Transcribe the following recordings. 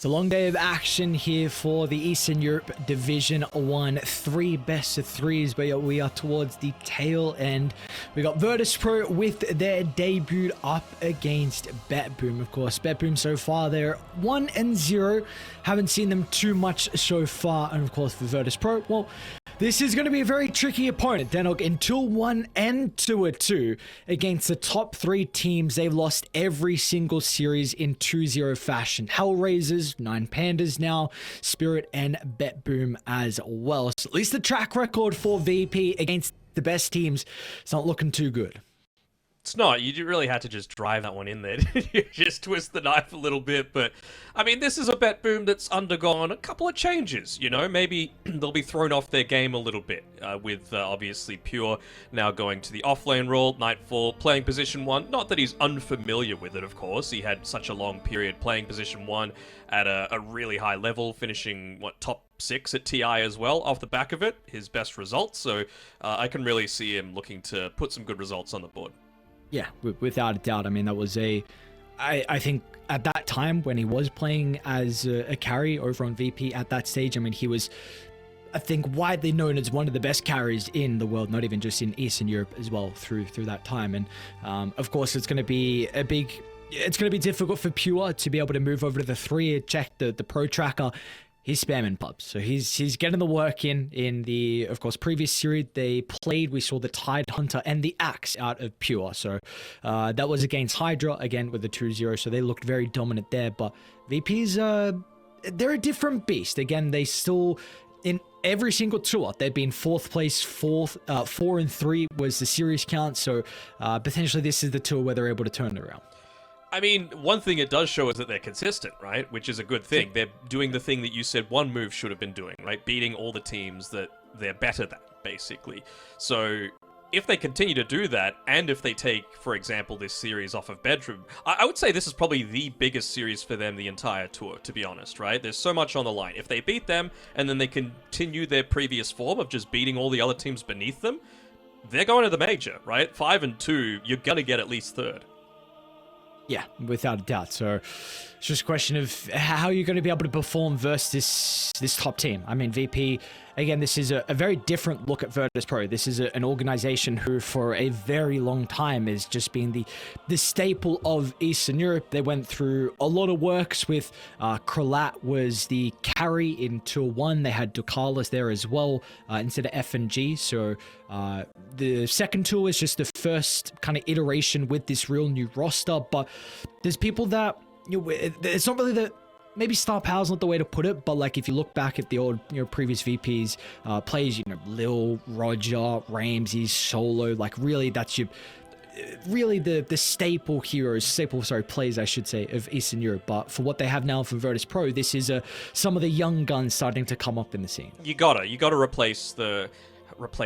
It's a long day of action here for the Eastern Europe Division 1. 3 best of 3s, but we are towards the tail end. We got Virtus.pro with their debut up against BetBoom. Of course, BetBoom so far, they're 1-0. Haven't seen them too much so far. And of course, for Virtus.pro, well, this is going to be a very tricky opponent. Danog in 2-1 and 2-2 against the top 3 teams. They've lost every single series in 2-0 fashion. Hellraisers, 9 Pandas now, Spirit and BetBoom as well. So at least the track record for VP against the best teams is not looking too good. It's not. You really had to just drive that one in there. You just twist the knife a little bit. But, I mean, this is a BetBoom that's undergone a couple of changes. You know, maybe they'll be thrown off their game a little bit with, obviously, Pure now going to the offlane role, Nightfall, playing position 1. Not that he's unfamiliar with it, of course. He had such a long period playing position 1 at a really high level, finishing, top 6 at TI as well, off the back of it. His best results. So I can really see him looking to put some good results on the board. Yeah, without a doubt. I mean, that was I think at that time when he was playing as a carry over on VP at that stage, I mean, he was, I think, widely known as one of the best carries in the world, not even just in Eastern Europe as well through that time. And of course, it's going to be it's going to be difficult for Pure to be able to move over to the 3. Check the pro tracker. He's spamming pubs. So he's getting the work in the, of course, previous series they played. We saw the Tide Hunter and the Axe out of Pure. So that was against Hydra, again, with the 2-0. So they looked very dominant there. But VP's, they're a different beast. Again, they still, in every single tour, they've been 4th place, 4 and 3 was the series count. So potentially this is the tour where they're able to turn it around. I mean, one thing it does show is that they're consistent, right? Which is a good thing. They're doing the thing that you said one move should have been doing, right? Beating all the teams that they're better than, basically. So if they continue to do that, and if they take, for example, this series off of Bedroom, I would say this is probably the biggest series for them the entire tour, to be honest, right? There's so much on the line. If they beat them, and then they continue their previous form of just beating all the other teams beneath them, they're going to the major, right? 5 and 2, you're going to get at least 3rd. Yeah, without a doubt. So it's just a question of how you're going to be able to perform versus this top team. I mean, VP, again, this is a very different look at Virtus.pro. This is an organization who for a very long time has just been the staple of Eastern Europe. They went through a lot of works with Kralat was the carry in Tour 1. They had Ducalis there as well instead of F&G. So the second tour is just the first kind of iteration with this real new roster. But there's people that, it's not really maybe star power's not the way to put it, but like if you look back at the old, previous VPs, players, Lil, Roger, Ramsey, Solo, like really that's the staple players, I should say, of Eastern Europe. But for what they have now for Virtus.pro, this is some of the young guns starting to come up in the scene. You gotta replace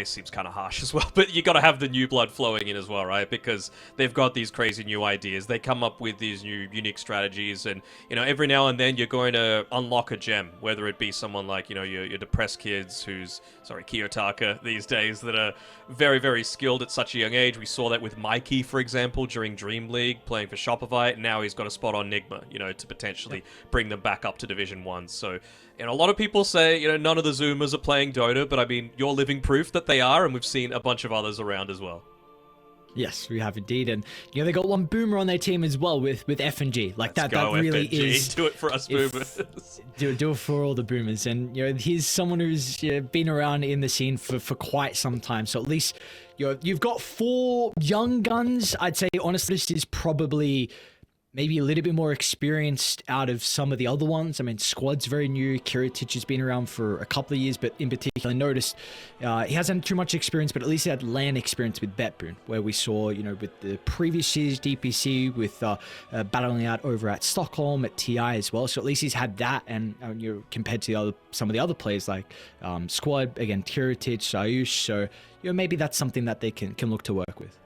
seems kind of harsh as well, but you got to have the new blood flowing in as well, right? Because they've got these crazy new ideas. They come up with these new unique strategies, and every now and then you're going to unlock a gem, whether it be someone like your depressed kids Kiyotaka these days that are very, very skilled at such a young age. We saw that with Mikey, for example, during Dream League playing for Shopify, and now he's got a spot on Nigma, to potentially bring them back up to Division 1. So a lot of people say, none of the Zoomers are playing Dota, but I mean, you're living proof that they are, and we've seen a bunch of others around as well. Yes, we have indeed, and they got one boomer on their team as well with F&G. Like Let's that really F&G. is. Do it for us boomers. Do it for all the boomers, and he's someone who's been around in the scene for quite some time. So at least you've got 4 young guns. I'd say honestly, this is probably maybe a little bit more experienced out of some of the other ones. I mean, Squad's very new. Kiritich has been around for a couple of years, but in particular, I noticed he hasn't too much experience, but at least he had LAN experience with BetBoom, where we saw, with the previous year's DPC, with battling out over at Stockholm, at TI as well. So at least he's had that, and compared to some of the other players like Squad, again, Kiritich, Sayush. So maybe that's something that they can look to work with.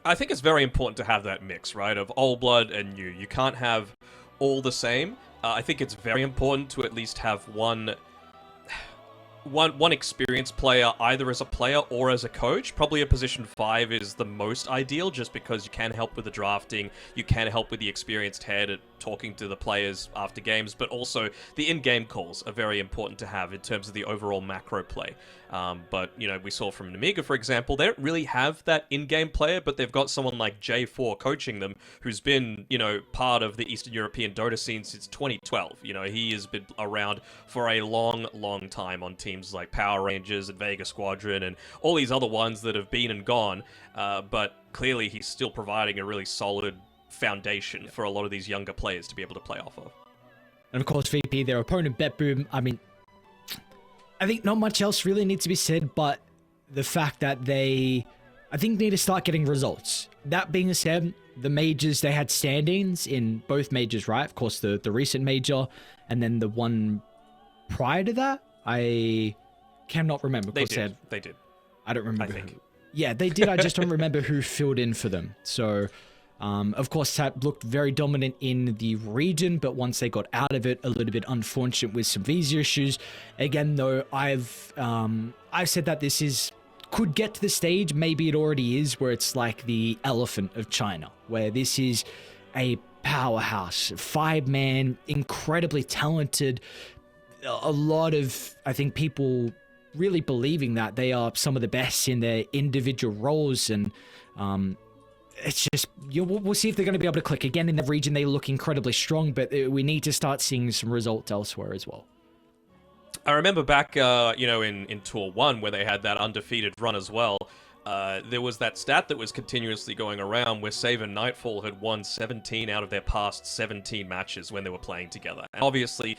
I think it's very important to have that mix, right, of old blood and new. You can't have all the same. I think it's very important to at least have one experienced player, either as a player or as a coach. Probably a position 5 is the most ideal, just because you can help with the drafting, you can help with the experienced head at talking to the players after games, but also the in-game calls are very important to have in terms of the overall macro play. But, we saw from Namiga, for example, they don't really have that in-game player, but they've got someone like J4 coaching them, who's been, part of the Eastern European Dota scene since 2012. He has been around for a long, long time on teams like Power Rangers and Vega Squadron and all these other ones that have been and gone. But clearly he's still providing a really solid foundation for a lot of these younger players to be able to play off of. And of course, VP, their opponent, BetBoom, I think not much else really needs to be said, but the fact that they, I think, need to start getting results. That being said, the majors, they had standings in both majors, right? Of course, the recent major, and then the one prior to that, I cannot remember. They did. I don't remember. I think. Yeah, they did. I just don't remember who filled in for them. So, of course, that looked very dominant in the region, but once they got out of it, a little bit unfortunate with some visa issues. Again, though, I've said that this could get to the stage, maybe it already is, where it's like the elephant of China, where this is a powerhouse, 5-man, incredibly talented, a lot of, I think, people really believing that they are some of the best in their individual roles, and it's just, we'll see if they're going to be able to click. Again, in the region, they look incredibly strong, but we need to start seeing some results elsewhere as well. I remember back, in Tour 1, where they had that undefeated run as well, there was that stat that was continuously going around where Save and Nightfall had won 17 out of their past 17 matches when they were playing together. And obviously,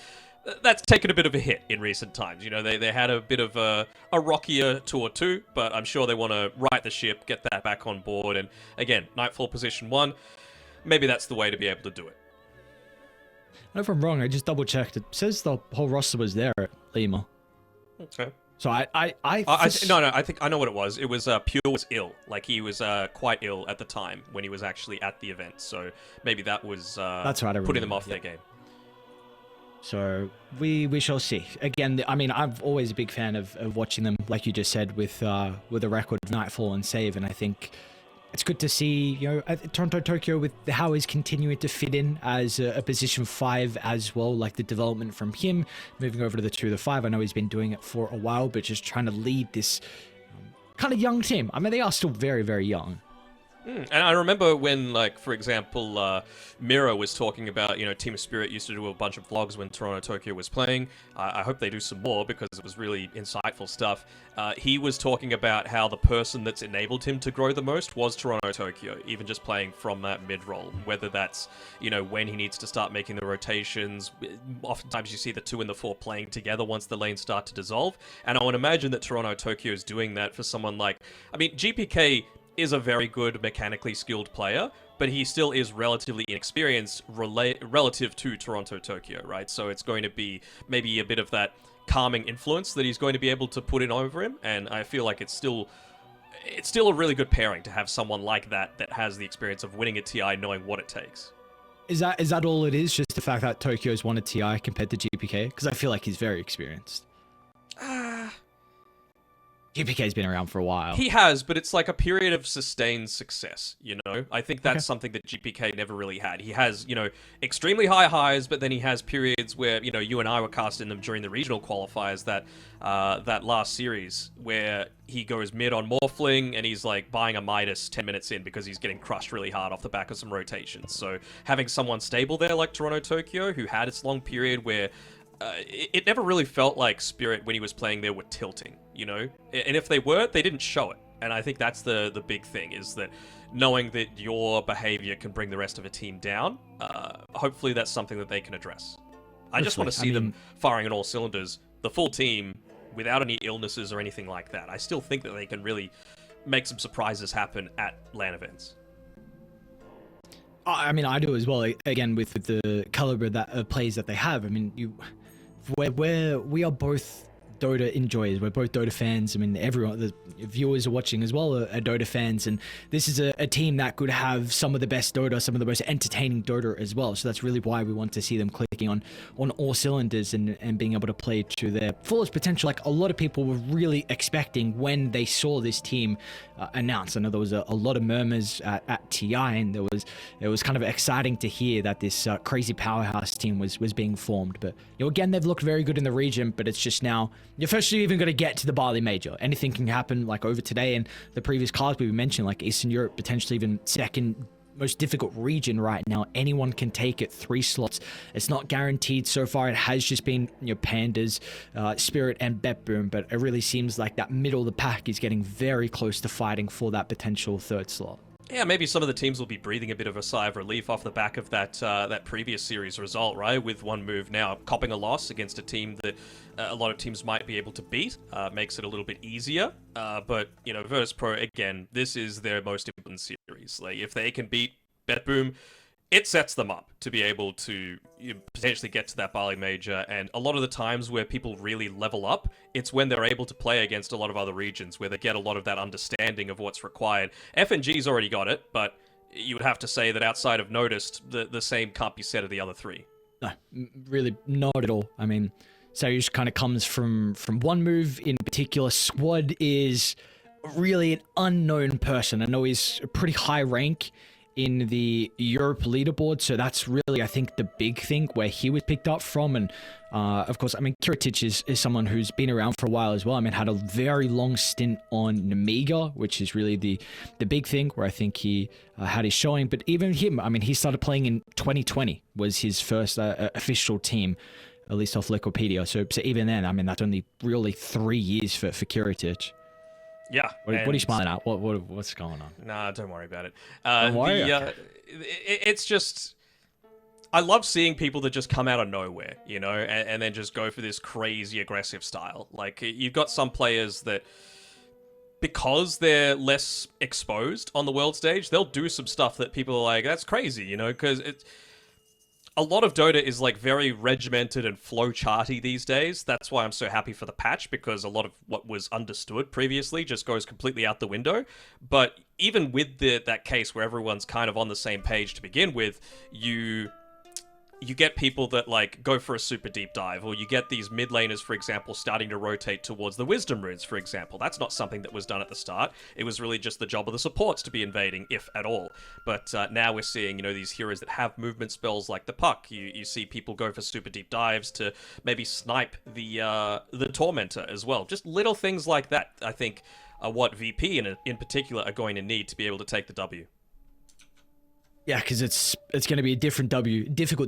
that's taken a bit of a hit in recent times. They had a bit of a rockier Tour 2, but I'm sure they want to right the ship, get that back on board. And again, Nightfall position 1, maybe that's the way to be able to do it. If I'm wrong, I just double checked. It says the whole roster was there at Lima. Okay. So I think I know what it was. It was Pure was ill. Like, he was quite ill at the time when he was actually at the event. So maybe that was that's right, putting them off their game. So we shall see. Again, I'm always a big fan of watching them, like you just said, with a record of Nightfall and Save, and I think it's good to see, Toronto Tokyo with how he's continuing to fit in as a position 5 as well, like the development from him moving over to the 2 to the 5. I know he's been doing it for a while, but just trying to lead this kind of young team. They are still very, very young. And I remember when, for example, Miro was talking about, Team Spirit used to do a bunch of vlogs when Toronto Tokyo was playing. I hope they do some more because it was really insightful stuff. He was talking about how the person that's enabled him to grow the most was Toronto Tokyo, even just playing from that mid-roll. Whether that's, when he needs to start making the rotations. Oftentimes you see the 2 and the 4 playing together once the lanes start to dissolve. And I would imagine that Toronto Tokyo is doing that for someone like... GPK is a very good mechanically skilled player, but he still is relatively inexperienced relative to Toronto Tokyo, right? So it's going to be maybe a bit of that calming influence that he's going to be able to put in over him, and I feel like it's still a really good pairing to have someone like that has the experience of winning a TI, knowing what it takes. Is that all it is? Just the fact that Tokyo's won a TI compared to GPK? Because I feel like he's very experienced. GPK's been around for a while. He has, but it's like a period of sustained success, I think that's something that GPK never really had. He has, extremely high highs, but then he has periods where, you and I were casting them during the regional qualifiers, that last series, where he goes mid on Morphling, and he's, buying a Midas 10 minutes in because he's getting crushed really hard off the back of some rotations. So having someone stable there like Toronto Tokyo, who had its long period where... it never really felt like Spirit when he was playing there were tilting, And if they were, they didn't show it. And I think that's the big thing, is that knowing that your behavior can bring the rest of a team down, hopefully that's something that they can address. I just want to see them firing on all cylinders, the full team, without any illnesses or anything like that. I still think that they can really make some surprises happen at LAN events. I do as well. Again, with the caliber of plays that they have. We are both Dota enjoyers. We're both Dota fans. I mean, everyone, the viewers are watching as well are Dota fans, and this is a team that could have some of the best Dota, some of the most entertaining Dota as well. So that's really why we want to see them clicking on all cylinders and being able to play to their fullest potential, like a lot of people were really expecting when they saw this team announced. I know there was a lot of murmurs at TI, and it was kind of exciting to hear that this crazy powerhouse team was being formed. But again, they've looked very good in the region, but it's just now first you're even going to get to the Bali Major. Anything can happen, like over today and the previous cards we mentioned, like Eastern Europe, potentially even second most difficult region right now. Anyone can take it 3 slots. It's not guaranteed so far. It has just been Pandas, Spirit, and BetBoom, but it really seems like that middle of the pack is getting very close to fighting for that potential 3rd slot. Yeah, maybe some of the teams will be breathing a bit of a sigh of relief off the back of that previous series result, right? With one move now copping a loss against a team that a lot of teams might be able to beat, makes it a little bit easier. But Virtus.pro, again, this is their most important series. Like, if they can beat BetBoom, it sets them up to be able to potentially get to that Bali Major. And a lot of the times where people really level up, it's when they're able to play against a lot of other regions, where they get a lot of that understanding of what's required. FNG's already got it, but you would have to say that outside of Noticed, the same can't be said of the other 3. No, really not at all. I mean, Saryush kind of comes from one move in particular. Squad is really an unknown person. I know he's a pretty high rank in the Europe leaderboard, so that's really, I think, the big thing where he was picked up from. And of course, I mean, Kiritich is someone who's been around for a while as well. I mean, had a very long stint on Namiga, which is really the big thing where I think he had his showing. But even him, I mean, he started playing in 2020 was his first official team, at least off Wikipedia. So even then, I mean, that's only really 3 years for Kiritich. Yeah. What are you smiling at? What's going on? Nah, don't worry about it. Don't worry? It's just, I love seeing people that just come out of nowhere, and then just go for this crazy aggressive style. Like, you've got some players that, because they're less exposed on the world stage, they'll do some stuff that people are like, that's crazy, because it's... A lot of Dota is like very regimented and flowcharty these days. That's why I'm so happy for the patch, because a lot of what was understood previously just goes completely out the window. But even with that case where everyone's kind of on the same page to begin with, you get people that like go for a super deep dive, or you get these mid laners, for example, starting to rotate towards the wisdom runes, for example. That's not something that was done at the start. It was really just the job of the supports to be invading, if at all. But now we're seeing, these heroes that have movement spells like the Puck. You see people go for super deep dives to maybe snipe the Tormentor as well. Just little things like that, I think, are what VP in particular are going to need to be able to take the W. Yeah, because it's going to be a difficult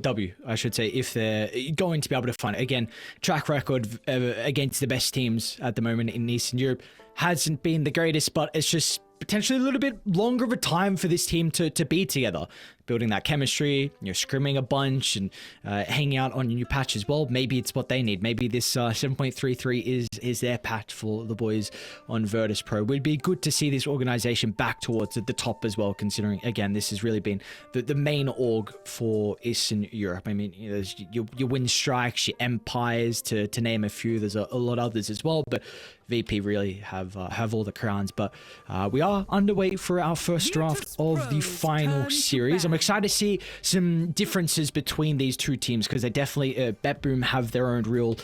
W, I should say, if they're going to be able to find it. Again, track record against the best teams at the moment in Eastern Europe hasn't been the greatest, but it's just potentially a little bit longer of a time for this team to be together, building that chemistry, scrimming a bunch and hanging out on a new patch as well. Maybe it's what they need. Maybe this 7.33 is their patch for the boys on Virtus.pro. It would be good to see this organization back towards the top as well, considering, again, this has really been the main org for Eastern Europe. I mean, there's your Wind Strikes, your Empires, to name a few. There's a lot of others as well, but VP really have all the crowns. But we are underway for our first draft of the final series. I'm excited to see some differences between these two teams, because they definitely, BetBoom have their own real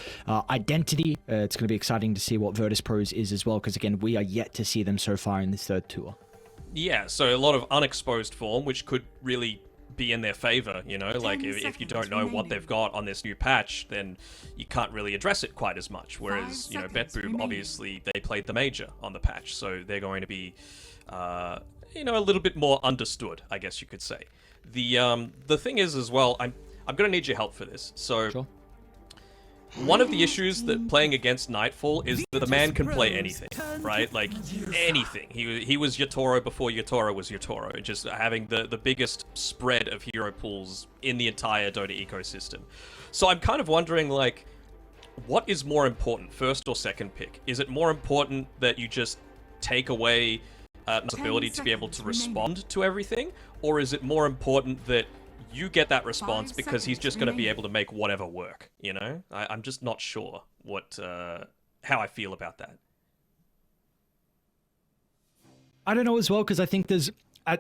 identity. It's going to be exciting to see what Virtus.pro's is as well, because again, we are yet to see them so far in this 3rd tour. Yeah, so a lot of unexposed form, which could really be in their favor, like if you don't know what they've got on this new patch, then you can't really address it quite as much. Whereas, BetBoom, obviously, they played the major on the patch, so they're going to be, a little bit more understood, I guess you could say. The thing is as well, I'm going to need your help for this. So, sure. One of the issues that playing against Nightfall is that the man can play anything, right? Like, anything. He was Yatoro before Yatoro was Yatoro, just having the biggest spread of hero pools in the entire Dota ecosystem. So I'm kind of wondering, like, what is more important, first or second pick? Is it more important that you just take away his ability to be able to respond to everything? Or is it more important that you get that response because he's just going to be able to make whatever work, I'm just not sure what how I feel about that. I don't know as well, because I think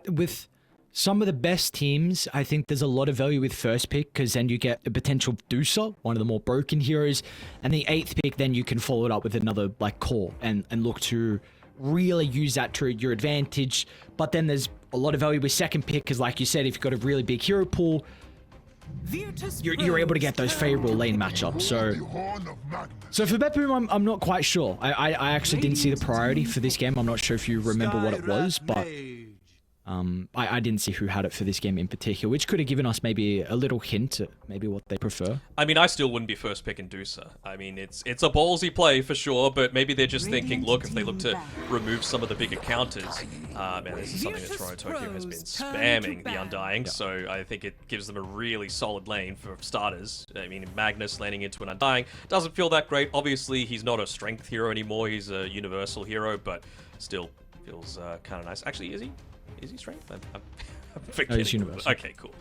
with some of the best teams, I think there's a lot of value with first pick, because then you get a potential Deucer, one of the more broken heroes, and the 8th pick, then you can follow it up with another like core and look to really use that to your advantage. But then there's a lot of value with second pick, because like you said, if you've got a really big hero pool, you're able to get those favorable lane matchups. So for BetBoom, I'm not quite sure. I actually didn't see the priority for this game. I'm not sure if you remember what it was, but I didn't see who had it for this game in particular, which could have given us maybe a little hint at maybe what they prefer. I mean, I still wouldn't be first picking Deucer. I mean, it's a ballsy play for sure, but maybe they're just thinking, look, if they look to remove some of the bigger counters, man, this is something that Toronto Tokyo has been spamming the Undying, so I think it gives them a really solid lane for starters. I mean, Magnus laning into an Undying doesn't feel that great. Obviously, he's not a strength hero anymore. He's a universal hero, but still feels kind of nice. Actually, is he? Is he strength? I'm forgetting. He's universal. Okay, cool.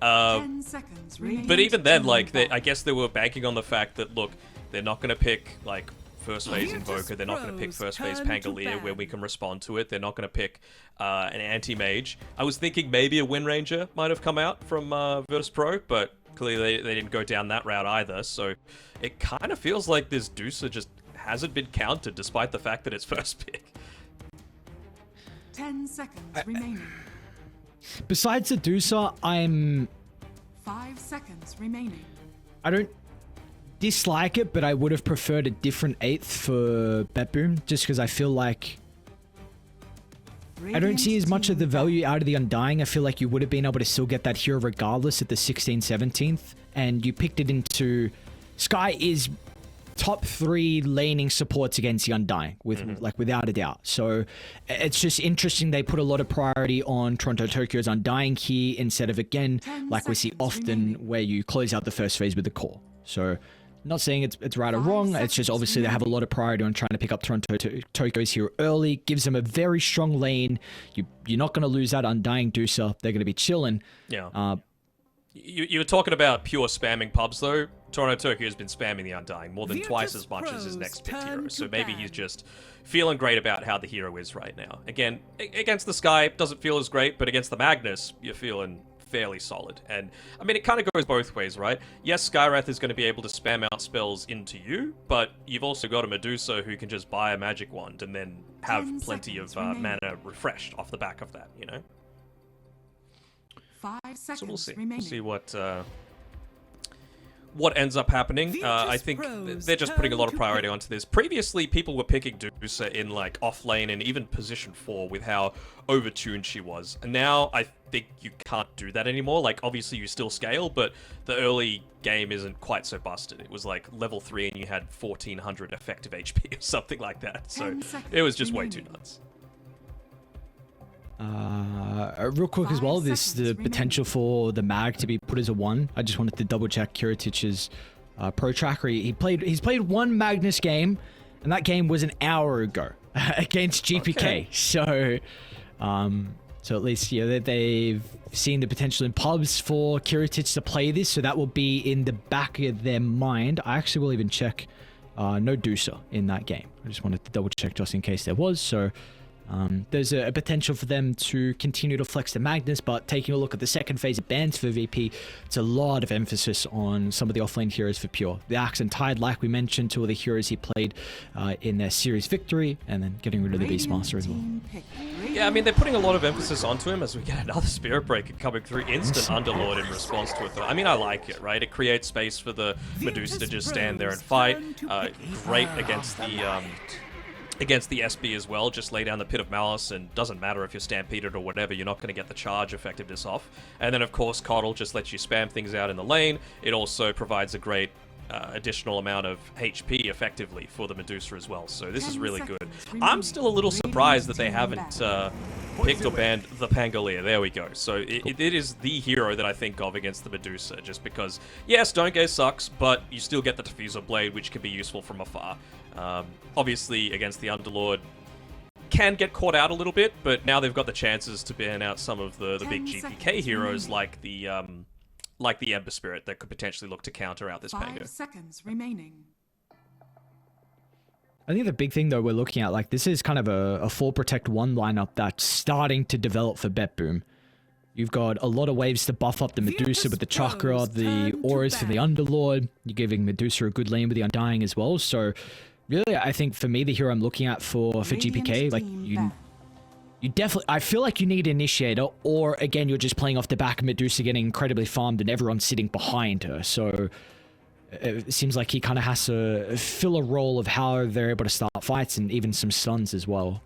10 seconds But even then, like, I guess they were banking on the fact that, look, they're not going to pick, like, first phase Invoker. They're not going to pick first phase Pangolier where we can respond to it. They're not going to pick an anti-mage. I was thinking maybe a Wind Ranger might have come out from Virtus.pro, but clearly they didn't go down that route either. So it kind of feels like this Deucer just hasn't been counted despite the fact that it's first pick. 10 seconds remaining. Besides the Deucer, 5 seconds remaining. I don't dislike it, but I would have preferred a different 8th for BetBoom, just because I feel like I don't see as much of the value out of the Undying. I feel like you would have been able to still get that hero regardless at the 16th, 17th, and you picked it into... Sky is top 3 laning supports against the Undying, without a doubt. So it's just interesting they put a lot of priority on Toronto Tokyo's Undying here instead of, again, like we see often where you close out the first phase with the core. So not saying it's right or wrong, it's just obviously they have a lot of priority on trying to pick up Toronto Tokyo's hero early, gives them a very strong lane. You're not going to lose that Undying Deucer, they're going to be chilling. Yeah. You were talking about pure spamming pubs, though. Toronto Tokyo has been spamming the Undying more than twice as much as his next picked hero, so maybe he's just feeling great about how the hero is right now. Again, against the Sky, doesn't feel as great, but against the Magnus, you're feeling fairly solid. And, I mean, it kind of goes both ways, right? Yes, Skywrath is going to be able to spam out spells into you, but you've also got a Medusa who can just buy a magic wand and then have plenty of mana refreshed off the back of that, you know? 5 seconds So we'll see. remaining. We'll see what ends up happening. I think they're just putting a lot of priority onto this. Previously, people were picking Deucer in like off lane and even position 4 with how overtuned she was. And now I think you can't do that anymore. Like, obviously you still scale, but the early game isn't quite so busted. It was like level 3 and you had 1400 effective HP or something like that. So it was just way too nuts. Real quick as well, the potential for the mag to be put as a 1. I just wanted to double check Kiritич's pro tracker. He's played one Magnus game, and that game was an hour ago against GPK. Okay. So at least they've seen the potential in pubs for Kiritич to play this, so that will be in the back of their mind. I actually will even check no Deucer in that game. I just wanted to double check just in case there was. So there's a potential for them to continue to flex the Magnus, but taking a look at the second phase of bans for VP, it's a lot of emphasis on some of the offlane heroes for Pure. The Axe and Tide, like we mentioned, 2 of the heroes he played in their series victory, and then getting rid of the Beastmaster as well. Yeah, I mean, they're putting a lot of emphasis onto him as we get another Spirit Breaker coming through, instant Underlord in response to it. I mean, I like it, right? It creates space for the Medusa to just stand there and fight. Great against the SB as well, just lay down the Pit of Malice, and doesn't matter if you're stampeded or whatever, you're not going to get the charge effectiveness off. And then, of course, Coddle just lets you spam things out in the lane. It also provides a great additional amount of HP effectively for the Medusa as well, so this is really good. I'm still a little surprised that they haven't picked or banned the Pangolier. There we go. So it is the hero that I think of against the Medusa, just because, yes, Don't Gaze sucks, but you still get the Diffusor Blade, which can be useful from afar. Obviously, against the Underlord, can get caught out a little bit, but now they've got the chances to ban out some of the big GPK heroes like the Ember Spirit that could potentially look to counter out this Pango. 5 seconds remaining. I think the big thing though we're looking at, like this is kind of a 4 protect 1 lineup that's starting to develop for BetBoom. You've got a lot of waves to buff up the Medusa with the Chakra, the auras for the Underlord. You're giving Medusa a good lane with the Undying as well. So really, I think for me, the hero I'm looking at for GPK, like you definitely, I feel like you need Initiator, or again, you're just playing off the back of Medusa getting incredibly farmed and everyone's sitting behind her. So it seems like he kind of has to fill a role of how they're able to start fights and even some stuns as well.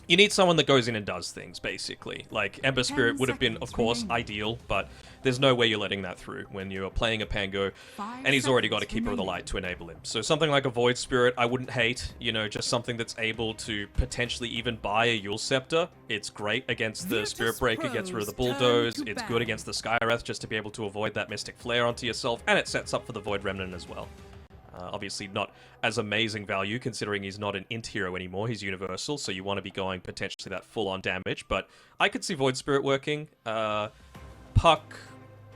You need someone that goes in and does things, basically. Like, Ember Spirit would have been, of course, ideal, but there's no way you're letting that through when you're playing a Pango, and he's already got a Keeper of the Light to enable him. So something like a Void Spirit, I wouldn't hate, you know, just something that's able to potentially even buy a Yule Scepter. It's great against the Spirit Breaker, gets rid of the Bulldoze, it's good against the Skywrath just to be able to avoid that Mystic Flare onto yourself, and it sets up for the Void Remnant as well. Obviously not as amazing value considering he's not an int hero anymore, he's universal, so you want to be going potentially that full-on damage, but I could see Void Spirit working. Puck,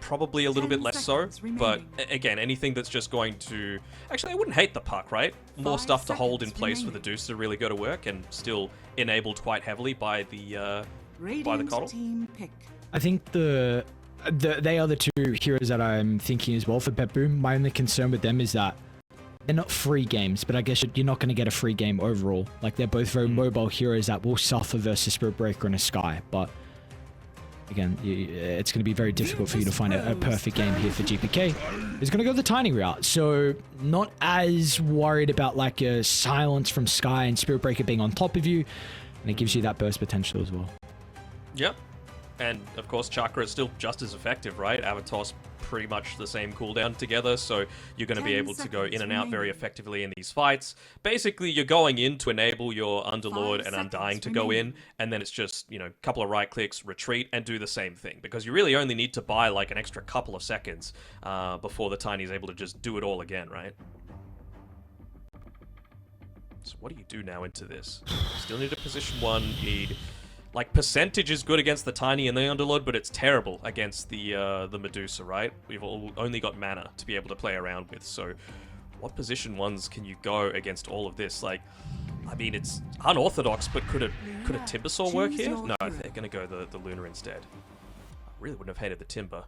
probably a little bit less so, but again, anything that's just going to... Actually, I wouldn't hate the Puck, right? More stuff to hold in place for the Deuce to really go to work, and still enabled quite heavily by the Coddle. I think they are the 2 heroes that I'm thinking as well for BetBoom. My only concern with them is that they're not free games, but I guess you're not going to get a free game overall. Like, they're both very mobile heroes that will suffer versus Spirit Breaker and a Sky, but again, it's going to be very difficult for you to find a perfect game here for GPK. He's going to go the Tiny route, so not as worried about like a silence from Sky and Spirit Breaker being on top of you, and it gives you that burst potential as well. Yep. And, of course, Chakra is still just as effective, right? Avatar's pretty much the same cooldown together, so you're going to be able to go in and out very effectively in these fights. Basically, you're going in to enable your Underlord and Undying to go in, and then it's just, you know, a couple of right clicks, retreat, and do the same thing. Because you really only need to buy, like, an extra couple of seconds before the Tiny is able to just do it all again, right? So what do you do now into this? Still need a position 1, you need... Like, percentage is good against the Tiny and the Underlord, but it's terrible against the Medusa, right? We've only got mana to be able to play around with, so what position 1s can you go against all of this? Like, I mean, it's unorthodox, but could a Timbersaw work here? No, they're going to go the Luna instead. I really wouldn't have hated the Timber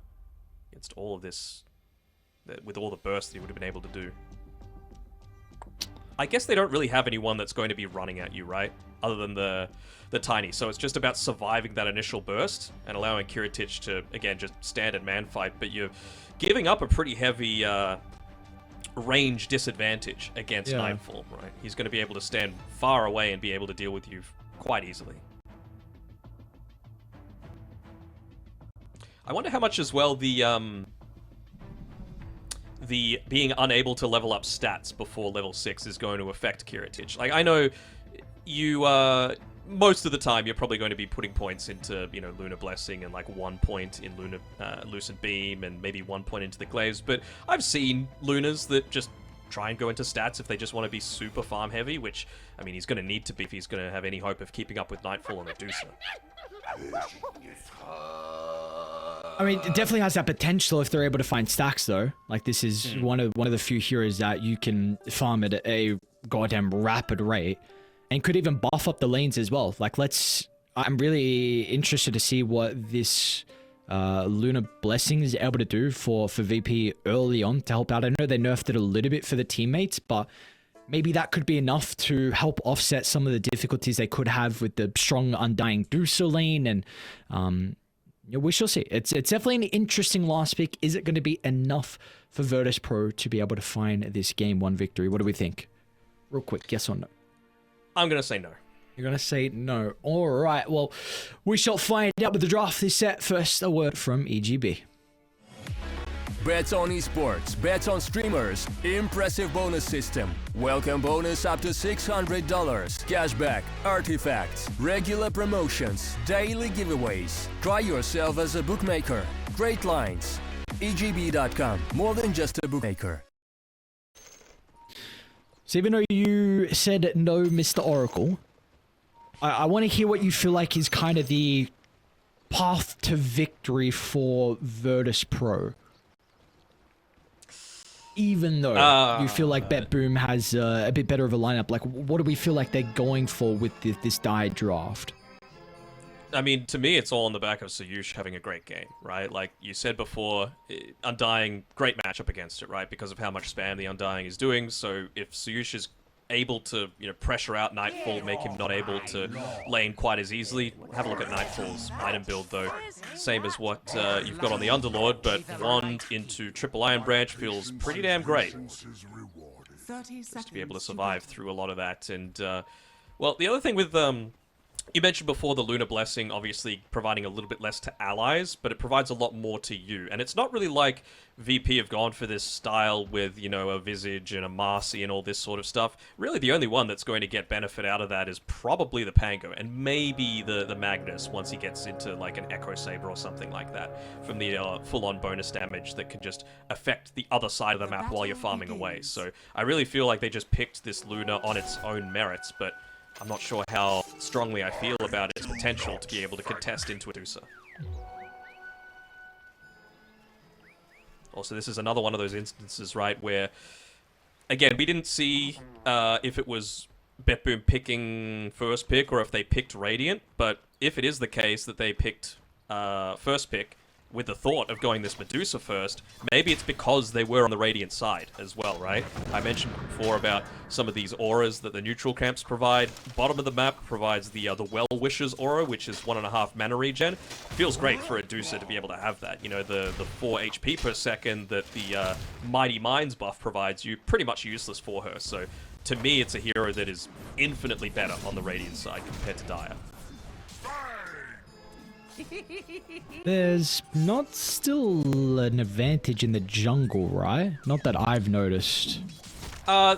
against all of this, with all the bursts that he would have been able to do. I guess they don't really have anyone that's going to be running at you, right? Other than the Tiny. So it's just about surviving that initial burst and allowing Kiritich to, again, just standard man fight. But you're giving up a pretty heavy range disadvantage against Nightfall, right? He's going to be able to stand far away and be able to deal with you quite easily. I wonder how much as well the being unable to level up stats before level 6 is going to affect Kiritich. Like, I know you, most of the time you're probably going to be putting points into, you know, Lunar Blessing and like 1 point in Lucid Beam and maybe 1 point into the Glaives, but I've seen Lunars that just try and go into stats if they just want to be super farm heavy, which, I mean, he's going to need to be if he's going to have any hope of keeping up with Nightfall and Medusa. I mean, it definitely has that potential if they're able to find stacks, though. Like, this is one of the few heroes that you can farm at a goddamn rapid rate, and could even buff up the lanes as well. Like, I'm really interested to see what this Lunar Blessing is able to do for VP early on to help out. I know they nerfed it a little bit for the teammates, but maybe that could be enough to help offset some of the difficulties they could have with the strong Undying Duso lane, and we shall see. It's definitely an interesting last pick. Is it going to be enough for Virtus.pro to be able to find this game 1 victory? What do we think? Real quick, yes or no? I'm going to say no. You're going to say no. All right, well, we shall find out with the draft this set. First, a word from EGB. Bets on esports, bets on streamers, impressive bonus system. Welcome bonus up to $600. Cashback, artifacts, regular promotions, daily giveaways. Try yourself as a bookmaker. Great lines. EGB.com, more than just a bookmaker. So even though you said no, Mr. Oracle, I want to hear what you feel like is kind of the path to victory for Virtus.pro. even though you feel like BetBoom has a bit better of a lineup? Like, what do we feel like they're going for with this die draft? I mean, to me, it's all on the back of Soyush having a great game, right? Like you said before, Undying, great matchup against it, right? Because of how much spam the Undying is doing. So if Soyush is able to, pressure out Nightfall, make him not able to lane quite as easily. Have a look at Nightfall's item build, though. Same as what you've got on the Underlord, but Wand into Triple Iron Branch feels pretty damn great. Just to be able to survive through a lot of that. And, well, the other thing with... you mentioned before the Lunar Blessing obviously providing a little bit less to allies, but it provides a lot more to you. And it's not really like VP have gone for this style with, a Visage and a Marcy and all this sort of stuff. Really, the only one that's going to get benefit out of that is probably the Pango, and maybe the Magnus once he gets into like an Echo Saber or something like that, from the full-on bonus damage that can just affect the other side of the map while you're farming away. So I really feel like they just picked this Luna on its own merits, but I'm not sure how strongly I feel about its potential to be able to contest into a Medusa. Also, this is another one of those instances, right, where, again, we didn't see if it was BetBoom picking first pick or if they picked Radiant, but if it is the case that they picked first pick with the thought of going this Medusa first, maybe it's because they were on the Radiant side as well, right? I mentioned before about some of these auras that the neutral camps provide. Bottom of the map provides the Well-Wishers aura, which is 1.5 mana regen. Feels great for a Medusa to be able to have that. The 4 HP per second that the Mighty Minds buff provides you, pretty much useless for her. So to me, it's a hero that is infinitely better on the Radiant side compared to Dire. There's not still an advantage in the jungle, right? Not that I've noticed. I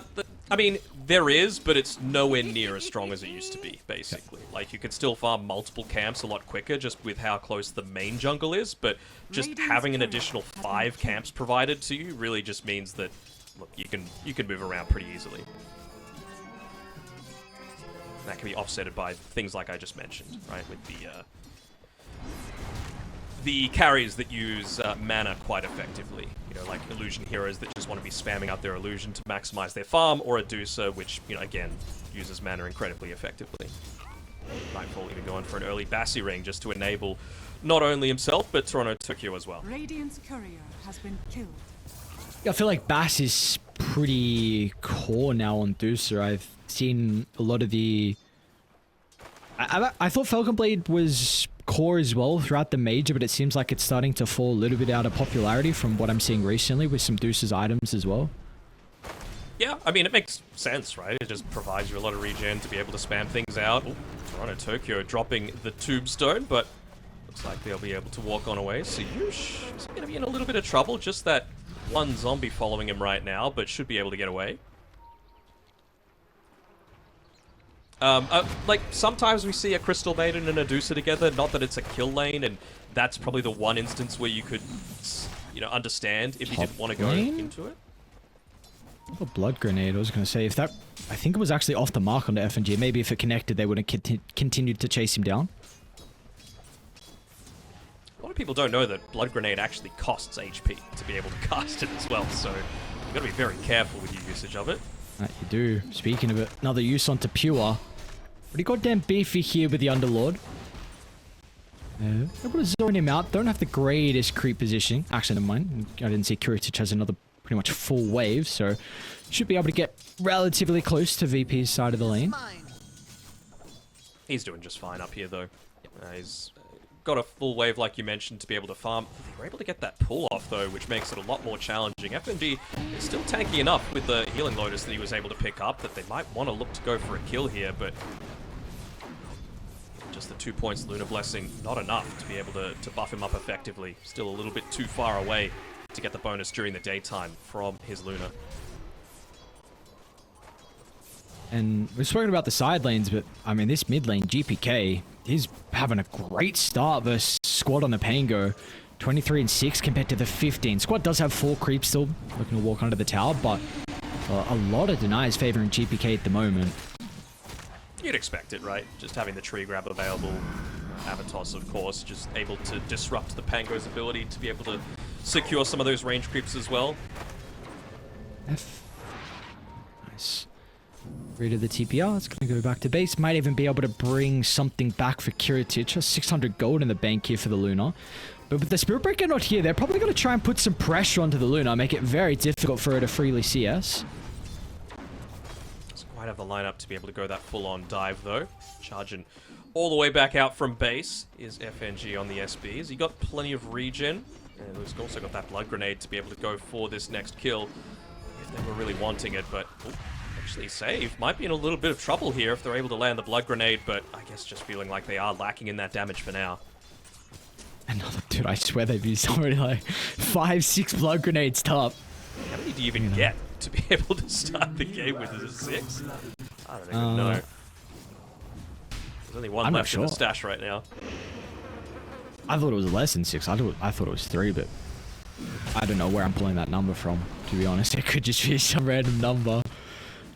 mean, there is, but it's nowhere near as strong as it used to be, basically. Like, you can still farm multiple camps a lot quicker just with how close the main jungle is, but just having an additional 5 camps provided to you really just means that, look, you can move around pretty easily. And that can be offsetted by things like I just mentioned, right? With the carries that use mana quite effectively. Like illusion heroes that just want to be spamming out their illusion to maximize their farm, or a Medusa, which, again, uses mana incredibly effectively. Nightfall even going for an early Bassi ring just to enable not only himself, but Toronto Tokyo as well. Radiant's courier has been killed. Yeah, I feel like Bass is pretty core now on Medusa. I've seen a lot of the... I thought Falcon Blade was core as well throughout the major, but it seems like it's starting to fall a little bit out of popularity from what I'm seeing recently with some Deuce's items as well. Yeah, I mean, it makes sense, right? It just provides you a lot of regen to be able to spam things out. Ooh, Toronto Tokyo dropping the Tombstone, but looks like they'll be able to walk on away. Soyush is going to be in a little bit of trouble. Just that one zombie following him right now, but should be able to get away. Like, sometimes we see a Crystal Maiden and a Medusa together, not that it's a kill lane, and that's probably the one instance where you could, understand if you didn't want to go into it. A blood grenade, I was going to say, if that... I think it was actually off the mark on the FNG. Maybe if it connected, they would have continued to chase him down. A lot of people don't know that blood grenade actually costs HP to be able to cast it as well, so you've got to be very careful with your usage of it. That you do. Speaking of it, another use onto Pure. Pretty goddamn beefy here with the Underlord. Able to zone him out. Don't have the greatest creep positioning. Actually, never mind. I didn't see Kuritich has another pretty much full wave, so should be able to get relatively close to VP's side of the lane. He's doing just fine up here, though. He's got a full wave, like you mentioned, to be able to farm. They were able to get that pull off, though, which makes it a lot more challenging. FNG is still tanky enough with the Healing Lotus that he was able to pick up that they might want to look to go for a kill here, but just the 2 points Lunar Blessing, not enough to be able to buff him up effectively. Still a little bit too far away to get the bonus during the daytime from his Luna. And we've spoken about the side lanes, but I mean, this mid lane, GPK, he's having a great start versus Squad on the Pango. 23 and 6 compared to the 15. Squad does have 4 creeps still, looking to walk under the tower, but a lot of denies favoring GPK at the moment. You'd expect it, right? Just having the tree grab available. Avatos, of course, just able to disrupt the Pango's ability to be able to secure some of those range creeps as well. F. Nice. Rid of the TPR. It's going to go back to base. Might even be able to bring something back for Kiritich. Just 600 gold in the bank here for the Luna. But with the Spirit Breaker not here, they're probably going to try and put some pressure onto the Luna. Make it very difficult for her to freely CS. Doesn't quite have the lineup to be able to go that full-on dive, though. Charging all the way back out from base is FNG on the SBs. He got plenty of regen. And he's also got that blood grenade to be able to go for this next kill if they were really wanting it. But actually save. Might be in a little bit of trouble here if they're able to land the blood grenade, but I guess just feeling like they are lacking in that damage for now. Another dude, I swear they've used already like 5-6 blood grenades top. How many do you even get to be able to start the game with? Is it 6? I don't even know. There's only one left in the stash right now. I thought it was less than 6. I thought it was 3, but I don't know where I'm pulling that number from, to be honest. It could just be some random number.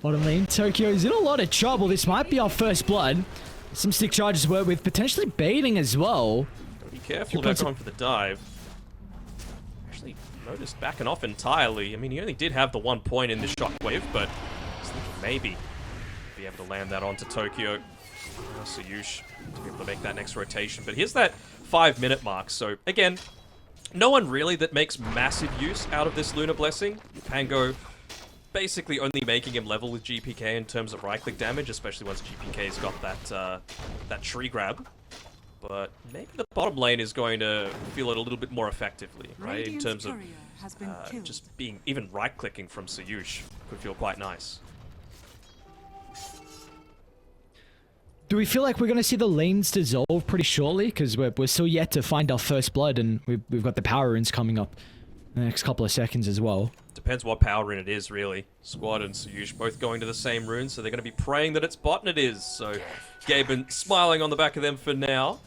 What I mean, Tokyo's in a lot of trouble. This might be our first blood. Some stick charges work with potentially baiting as well. Be careful about going for the dive. Actually noticed backing off entirely. I mean, he only did have the 1 point in the shockwave, but I was thinking maybe be able to land that onto Tokyo. Sayush to be able to make that next rotation. But here's that 5-minute mark. So again, no one really that makes massive use out of this Lunar Blessing. Pango basically only making him level with GPK in terms of right-click damage, especially once GPK's got that tree grab. But maybe the bottom lane is going to feel it a little bit more effectively, right? In terms of just being even right-clicking from Sayush could feel quite nice. Do we feel like we're going to see the lanes dissolve pretty shortly? Because we're still yet to find our first blood, and we've got the power runes coming up in the next couple of seconds as well. Depends what power rune it is, really. Squad and Sayush both going to the same rune, so they're going to be praying that it's bot, and it is. So Gaben smiling on the back of them for now.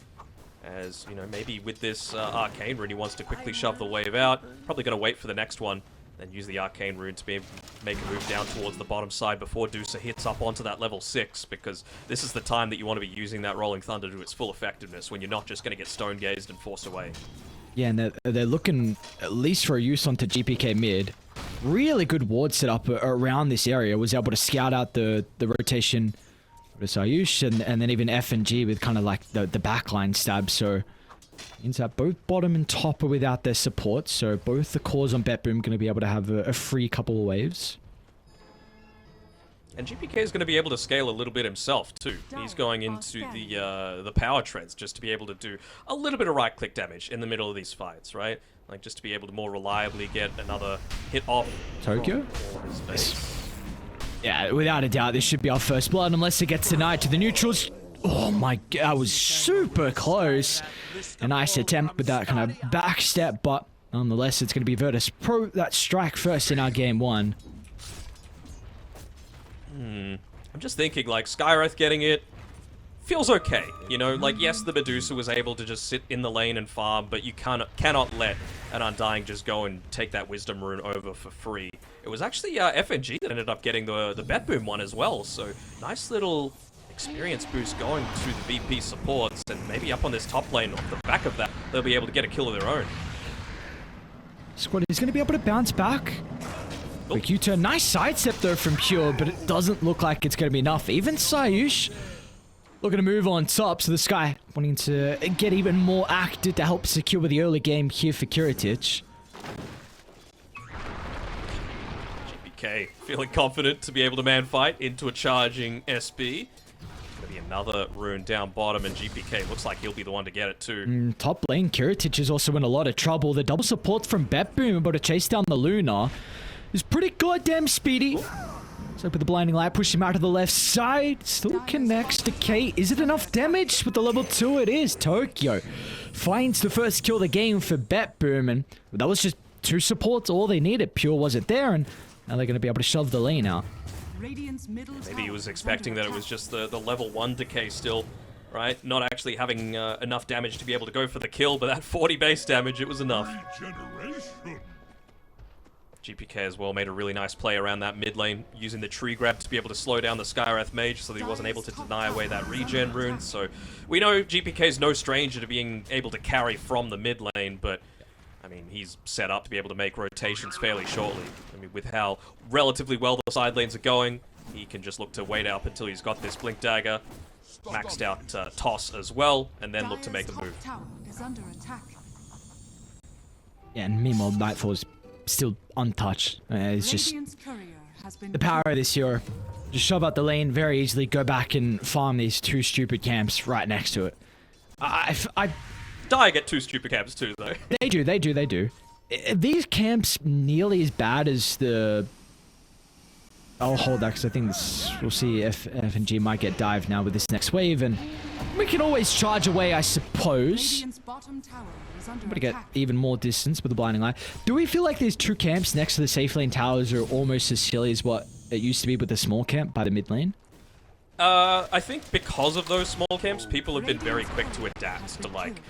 As, you know, maybe with this Arcane rune, he wants to quickly shove the wave out. Probably going to wait for the next one. Then use the Arcane rune to be able to make a move down towards the bottom side before Dusa hits up onto that level 6, because this is the time that you want to be using that Rolling Thunder to its full effectiveness when you're not just going to get stone gazed and forced away. Yeah, and they're looking at least for a use onto GPK mid. Really good ward setup around this area. Was able to scout out the rotation with Sayush and then even F and G with kind of like the backline stab. So inside both bottom and top are without their support, so both the cores on BetBoom going to be able to have a free couple of waves. And GPK is going to be able to scale a little bit himself too. He's going into the power treads just to be able to do a little bit of right-click damage in the middle of these fights, right? Like just to be able to more reliably get another hit off Tokyo. Yeah, without a doubt, this should be our first blood unless it gets denied to the neutrals. Oh my god, that was super close. A nice attempt with that kind of back step, but nonetheless, it's going to be Virtus.pro that strike first in our game 1. I'm just thinking, like, Skywrath getting it feels okay. You know, like, yes, the Medusa was able to just sit in the lane and farm, but you cannot let an Undying just go and take that Wisdom Rune over for free. It was actually FNG that ended up getting the BetBoom one as well, so nice little experience boost going to the VP supports, and maybe up on this top lane, off the back of that, they'll be able to get a kill of their own. Squad is going to be able to bounce back. Quick U-turn. Nice sidestep though from Pure, but it doesn't look like it's going to be enough. Even Sayush looking to move on top, so the Sky wanting to get even more active to help secure the early game here for Kiritich. GPK feeling confident to be able to man fight into a charging SB. Gonna be another rune down bottom, and GPK looks like he'll be the one to get it too. Top lane, Kiritich is also in a lot of trouble. The double support from BetBoom able to chase down the Luna is pretty goddamn speedy. So with the blinding light, push him out to the left side. Still connects to Kate. Is it enough damage with the level 2? It is. Tokyo finds the first kill of the game for BetBoom, and that was just 2 supports. All they needed. Pure wasn't there, and now they're going to be able to shove the lane out. Maybe he was expecting that it was just the level 1 decay still, right? Not actually having enough damage to be able to go for the kill, but that 40 base damage, it was enough. GPK as well made a really nice play around that mid lane, using the tree grab to be able to slow down the Skywrath mage so that he wasn't able to deny away that regen rune. So we know GPK is no stranger to being able to carry from the mid lane, but I mean, he's set up to be able to make rotations fairly shortly. I mean, with how relatively well the side lanes are going, he can just look to wait up until he's got this Blink Dagger, maxed out toss as well, and then look to make the move. Tower is under attack. Yeah, and meanwhile, Nightfall's still untouched. It's just Radiant's courier has been the power of this hero. Just shove out the lane very easily, go back and farm these two stupid camps right next to it. Die get two stupid camps too, though. They do. Are these camps nearly as bad as the... I'll hold that because I think this, we'll see if F&G might get dived now with this next wave, and we can always charge away, I suppose. Radiant's bottom tower is under But to get attack. even more distance with the blinding light. Do we feel like these two camps next to the safe lane towers are almost as silly as what it used to be with the small camp by the mid lane? I think because of those small camps, people have been very quick to adapt to, like,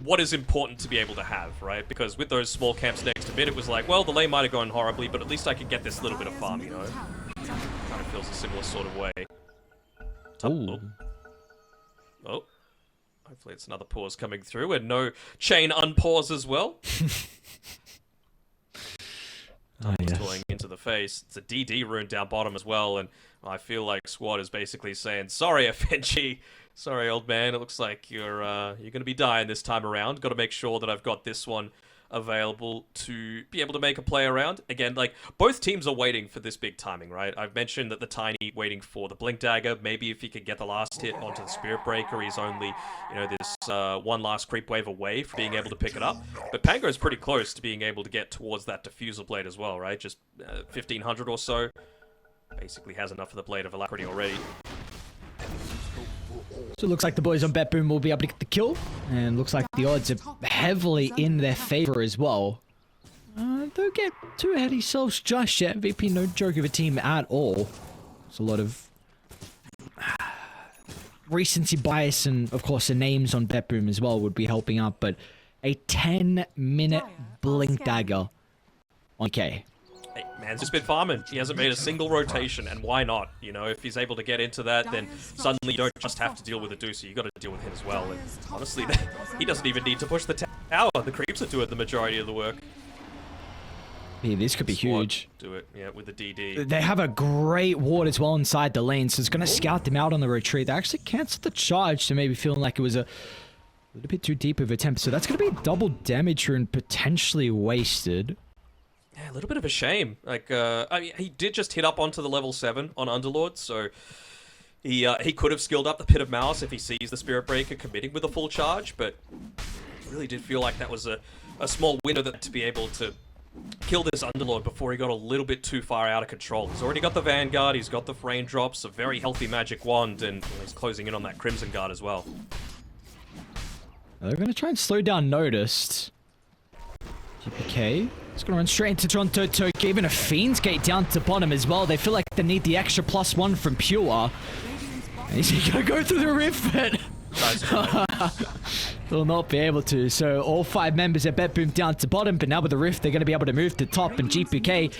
what is important to be able to have, right? Because with those small camps next to mid, it was like, well, the lane might have gone horribly, but at least I could get this little bit of farm, you know? Kind of feels a similar sort of way. Ooh. Oh. Hopefully it's another pause coming through, and no chain unpause as well. Oh, yes. Toying into the face. It's a DD rune down bottom as well, and I feel like Squad is basically saying, sorry, FNG. Sorry, old man. It looks like you're going to be dying this time around. Got to make sure that I've got this one available to be able to make a play around. Again, like, both teams are waiting for this big timing, right? I've mentioned that the Tiny waiting for the Blink Dagger. Maybe if he could get the last hit onto the Spirit Breaker, he's only, you know, this one last creep wave away from being able to pick it up. But Pango is pretty close to being able to get towards that Diffuser Blade as well, right? Just 1,500 or so. Basically has enough of the Blade of Alacrity already. So it looks like the boys on BetBoom will be able to get the kill, and looks like the odds are heavily in their favor as well. Don't get too ahead of yourselves just yet. VP, no joke of a team at all. There's a lot of recency bias, and of course the names on BetBoom as well would be helping out, but a 10-minute Blink Dagger on K. Hey, man's just been farming. He hasn't made a single rotation, and why not? You know, if he's able to get into that, then suddenly you don't just have to deal with the Deucer, you got to deal with him as well. And honestly, he doesn't even need to push the tower. The creeps are doing the majority of the work. Yeah, this could be Squad huge. do it, yeah, with the DD. They have a great ward as well inside the lane, so it's going to scout them out on the retreat. They actually canceled the charge to maybe feeling like it was a little bit too deep of a temp, so that's going to be double damage and potentially wasted. Yeah, a little bit of a shame. Like, I mean, he did just hit up onto the level 7 on Underlord, so he could have skilled up the Pit of Malice if he sees the Spirit Breaker committing with a full charge, but really did feel like that was a small window to be able to kill this Underlord before he got a little bit too far out of control. He's already got the Vanguard, he's got the Raindrops, a very healthy Magic Wand, and he's closing in on that Crimson Guard as well. They're going to try and slow down Noticed. GPK. It's going to run straight into Toronto Toke. Even a Fiend's Gate down to bottom as well. They feel like they need the extra +1 from Pure. And he's going to go through the rift, but will not be able to. So all 5 members at BetBoom down to bottom, but now with the rift, they're going to be able to move to top. And GPK,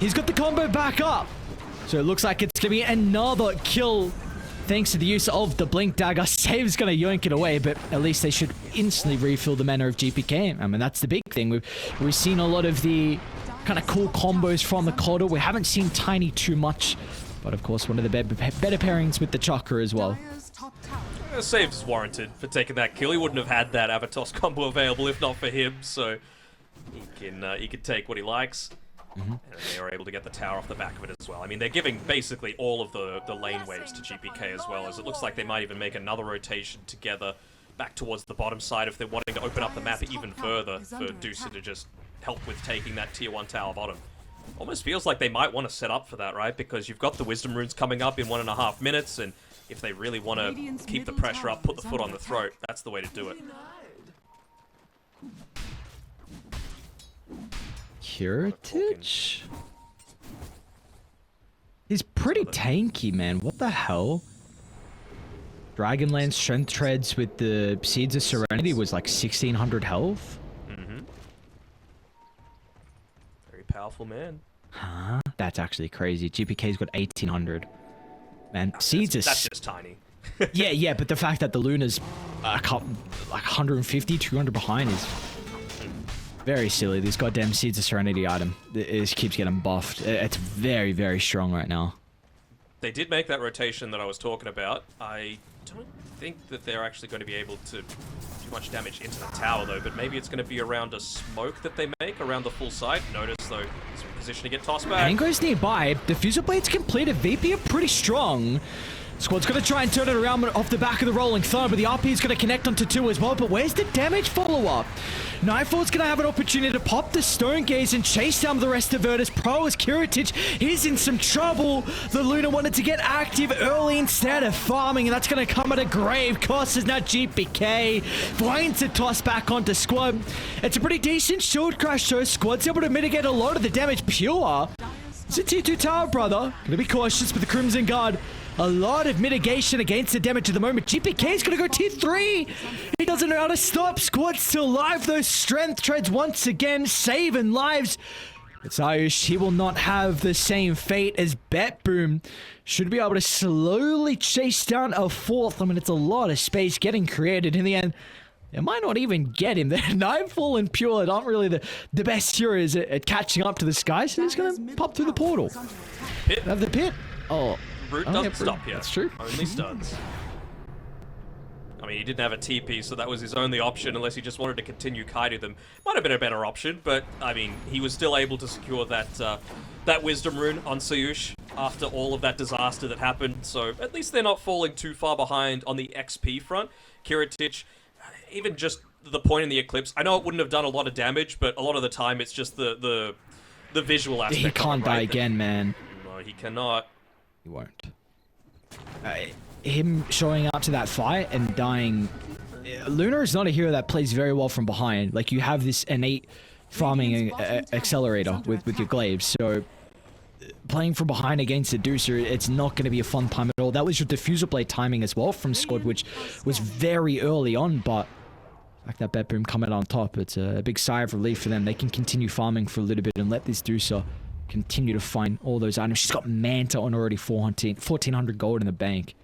he's got the combo back up. So it looks like it's going to be another kill. Thanks to the use of the Blink Dagger. Save's going to yoink it away, but at least they should instantly refill the mana of GPK. I mean, that's the big thing. We've seen a lot of the kind of cool combos from the Coddle. We haven't seen Tiny too much, but of course, one of the better pairings with the Chakra as well. Dire's top tower Save is warranted for taking that kill. He wouldn't have had that Avatos combo available if not for him, so he can take what he likes. And they are able to get the tower off the back of it as well. I mean, they're giving basically all of the lane waves to GPK as well, as it looks like they might even make another rotation together back towards the bottom side if they're wanting to open up the map even further for Deucer to just help with taking that tier 1 tower bottom. Almost feels like they might want to set up for that, right? Because you've got the Wisdom Runes coming up in 1.5 minutes, and if they really want to keep the pressure up, put the foot on the throat, that's the way to do it. Heritage? He's pretty tanky, man. What the hell? Dragonlance Strength Treads with the Seeds of Serenity was like 1,600 health. Very powerful man. Huh? That's actually crazy. GPK's got 1,800. Man, Seeds is... That's just tiny. yeah, but the fact that the Luna's like 150, 200 behind is Very silly. This goddamn Seeds of Serenity item. It just keeps getting buffed. It's very, very strong right now. They did make that rotation that I was talking about. I don't think that they're actually going to be able to do much damage into the tower, though, but maybe it's going to be around a smoke that they make around the full site. Notice, though, he's in position to get tossed back. Ango's nearby. Diffuser Blade's completed. VP are pretty strong. Squad's going to try and turn it around off the back of the Rolling Thunder, but the RP is going to connect onto 2 as well. But where's the damage follow-up? Nightfall's going to have an opportunity to pop the Stone Gaze and chase down the rest of Virtus.pro as Kiritich is in some trouble. The Luna wanted to get active early instead of farming, and that's going to come at a grave cost as now GPK finds a toss back onto Squad. It's a pretty decent shield crash, so Squad's able to mitigate a lot of the damage. Pure. It's a T2 tower, brother. Going to be cautious with the Crimson Guard. A lot of mitigation against the damage at the moment. GPK is going to go tier 3. He doesn't know how to stop. Squad still alive. Those strength treads once again saving lives. It's Ayush. He will not have the same fate as BetBoom. Should be able to slowly chase down a 4th. I mean, it's a lot of space getting created. In the end, it might not even get him. Nightfall and Pure aren't really the best heroes at catching up to the sky. So he's going to pop through the portal. Pit. Have the pit. Oh. Root Oh, doesn't yeah, stop here. That's true. Only stuns. I mean, he didn't have a TP, so that was his only option, unless he just wanted to continue kiting them. Might have been a better option, but, I mean, he was still able to secure that Wisdom Rune on Sayush after all of that disaster that happened, so at least they're not falling too far behind on the XP front. Kiritich, even just the point in the Eclipse, I know it wouldn't have done a lot of damage, but a lot of the time it's just the visual aspect. He can't die again, man. No, he cannot. He won't. Him showing up to that fight and dying... Luna is not a hero that plays very well from behind. Like, you have this innate farming accelerator with your glaives, so... Playing from behind against a Deucer, it's not going to be a fun time at all. That was your Diffuser Blade timing as well from Squad, which was very early on, but... Like that BetBoom coming on top, it's a big sigh of relief for them. They can continue farming for a little bit and let this Deucer continue to find all those items. She's got Manta on already 1400 gold in the bank.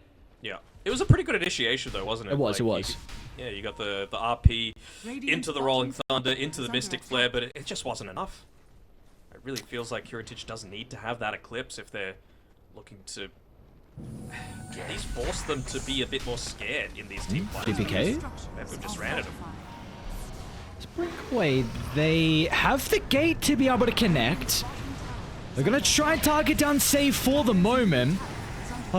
Yeah. It was a pretty good initiation though, wasn't it? It was, Like, it was. Yeah, you got the RP into the Rolling Thunder, into the Mystic Flare, but it just wasn't enough. It really feels like Kiritich doesn't need to have that Eclipse if they're looking to at least force them to be a bit more scared in these team fights. GPK? BetBoom just ran at him. Wait, they have the gate to be able to connect. They're going to try and target down save for the moment.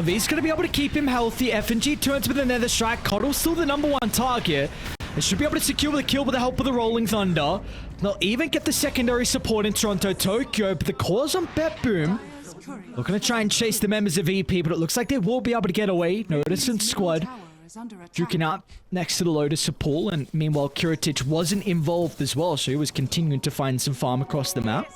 He's going to be able to keep him healthy. FNG turns with another strike. Coddle's still the #1 target. They should be able to secure the kill with the help of the Rolling Thunder. They'll even get the secondary support in Toronto, Tokyo, but the cause on BetBoom. Looking to try and chase the members of VP, but it looks like they will be able to get away. Notice and Squad duking out next to the Lotus pool, and meanwhile Kiritich wasn't involved as well, so he was continuing to find some farm across the map.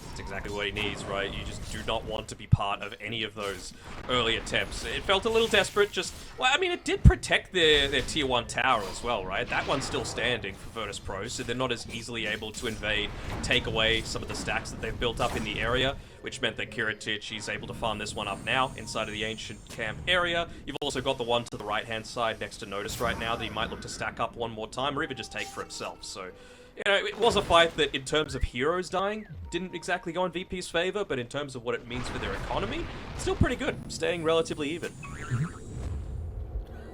That's exactly what he needs, right? You just do not want to be part of any of those early attempts. It felt a little desperate, just... Well, I mean, it did protect their tier 1 tower as well, right? That one's still standing for Virtus.pro, so they're not as easily able to invade, take away some of the stacks that they've built up in the area, which meant that Kiritich is able to farm this one up now inside of the ancient camp area. You've also got the one to the right-hand side next to Notice right now that he might look to stack up one more time or even just take for himself, so... You know, it was a fight that, in terms of heroes dying, didn't exactly go in VP's favor, but in terms of what it means for their economy, still pretty good, staying relatively even.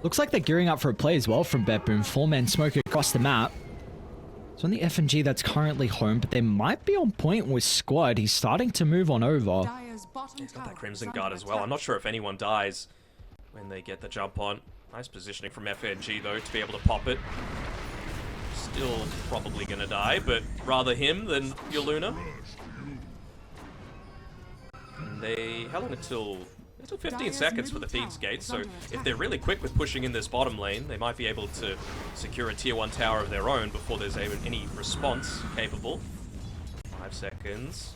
Looks like they're gearing up for a play as well from BetBoom. 4-man smoke across the map. It's on the FNG that's currently home, but they might be on point with Squad. He's starting to move on over. He's got that Crimson Guard as well. I'm not sure if anyone dies when they get the jump on. Nice positioning from FNG, though, to be able to pop it. Still probably gonna die, but rather him than your Luna. And they... How long until... Until 15 seconds for the Fiend's Gate, so if they're really quick with pushing in this bottom lane, they might be able to secure a tier 1 tower of their own before there's even any response capable. 5 seconds.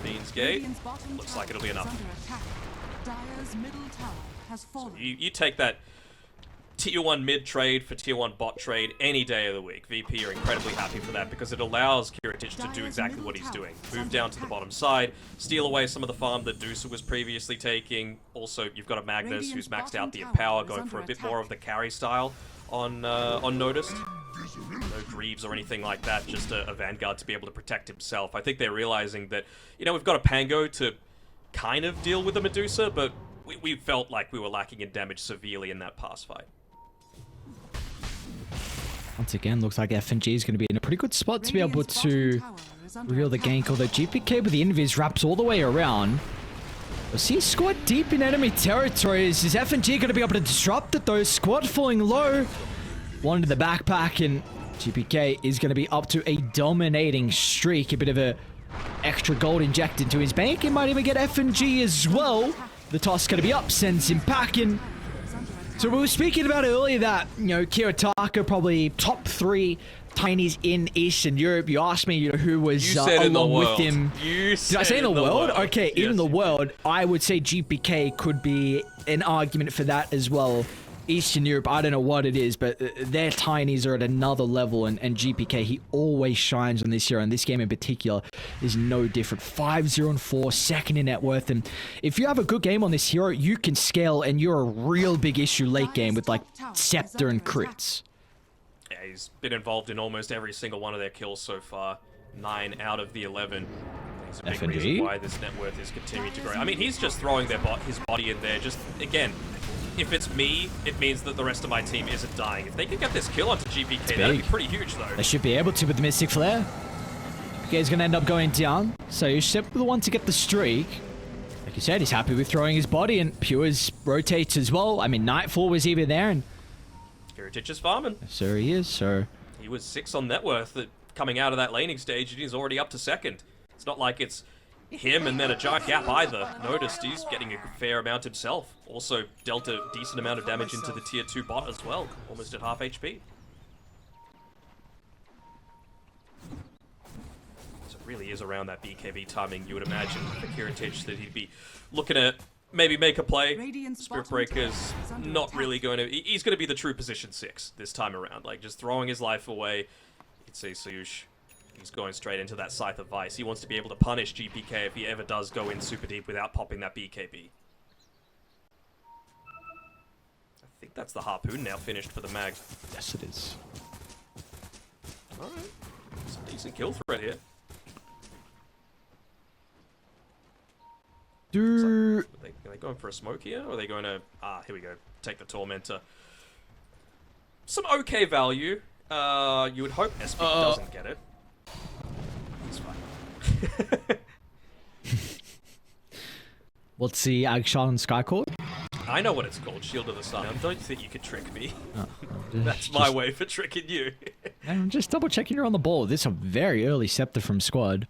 Fiend's Gate. Looks like it'll be enough. So you take that tier 1 mid trade for tier 1 bot trade any day of the week. VP are incredibly happy for that because it allows Kiritich to do exactly what he's doing. Move down to the bottom side, steal away some of the farm that Deucer was previously taking. Also, you've got a Magnus who's maxed out the Empower, going for a bit more of the carry style on Noticed. no greaves or anything like that, just a Vanguard to be able to protect himself. I think they're realizing that, you know, we've got a Pango to kind of deal with the Medusa, but we felt like we were lacking in damage severely in that pass fight. Once again, looks like FNG is going to be in a pretty good spot to be able to reel the gank, although GPK with the invis wraps all the way around. We'll see Squad deep in enemy territories. Is FNG going to be able to disrupt it though? Squad falling low. One to the backpack, and GPK is going to be up to a dominating streak. A bit of a extra gold injected into his bank. He might even get FNG as well. The toss going to be up, sends him packing. So we were speaking about earlier that, you know, Kiritaka probably top 3 tinies in Eastern Europe. You asked me, you know, who was along with him. Did I say in the world? Okay, yes, in the world, I would say GPK could be an argument for that as well. Eastern Europe, I don't know what it is, but their tinies are at another level, and GPK, he always shines on this hero, and this game in particular is no different. 5-0-4, second in net worth, and if you have a good game on this hero, you can scale, and you're a real big issue late game with like Scepter and crits. Yeah, he's been involved in almost every single one of their kills so far. 9 out of the 11. There's a big FNG? reason why this net worth is continuing to grow. I mean, he's just throwing his body in there. Just, again, if it's me, it means that the rest of my team isn't dying. If they can get this kill onto GPK, that'd be pretty huge, though. They should be able to with the Mystic Flare. GPK is going to end up going down, so he's simply the one to get the streak. Like you said, he's happy with throwing his body, and Pure's rotates as well. I mean, Nightfall was even there, and Heritage is farming. so he is, so... He was 6 on net worth coming out of that laning stage, and he's already up to second. It's not like it's him and then a giant gap either. Noticed he's getting a fair amount himself. Also dealt a decent amount of damage into the tier 2 bot as well, almost at half HP. So it really is around that BKB timing, you would imagine, for Kiritich, that he'd be looking to maybe make a play. Spirit Breaker's not really going to... He's going to be the true position 6 this time around, like just throwing his life away. You can see Sayush. He's going straight into that Scythe of Vice. He wants to be able to punish GPK if he ever does go in super deep without popping that BKB. I think that's the Harpoon now finished for the mag. Yes, it is. Alright. Some decent kill threat here. Are they going for a smoke here? Or are they going to... Ah, here we go. Take the Tormentor. Some okay value. You would hope SP doesn't get it. It's fine. What's the Agshot and Sky called? I know what it's called, Shield of the Sun. Don't think you could trick me. Oh, That's my way for tricking you. I'm just double checking you're on the ball. This is a very early Scepter from Squad.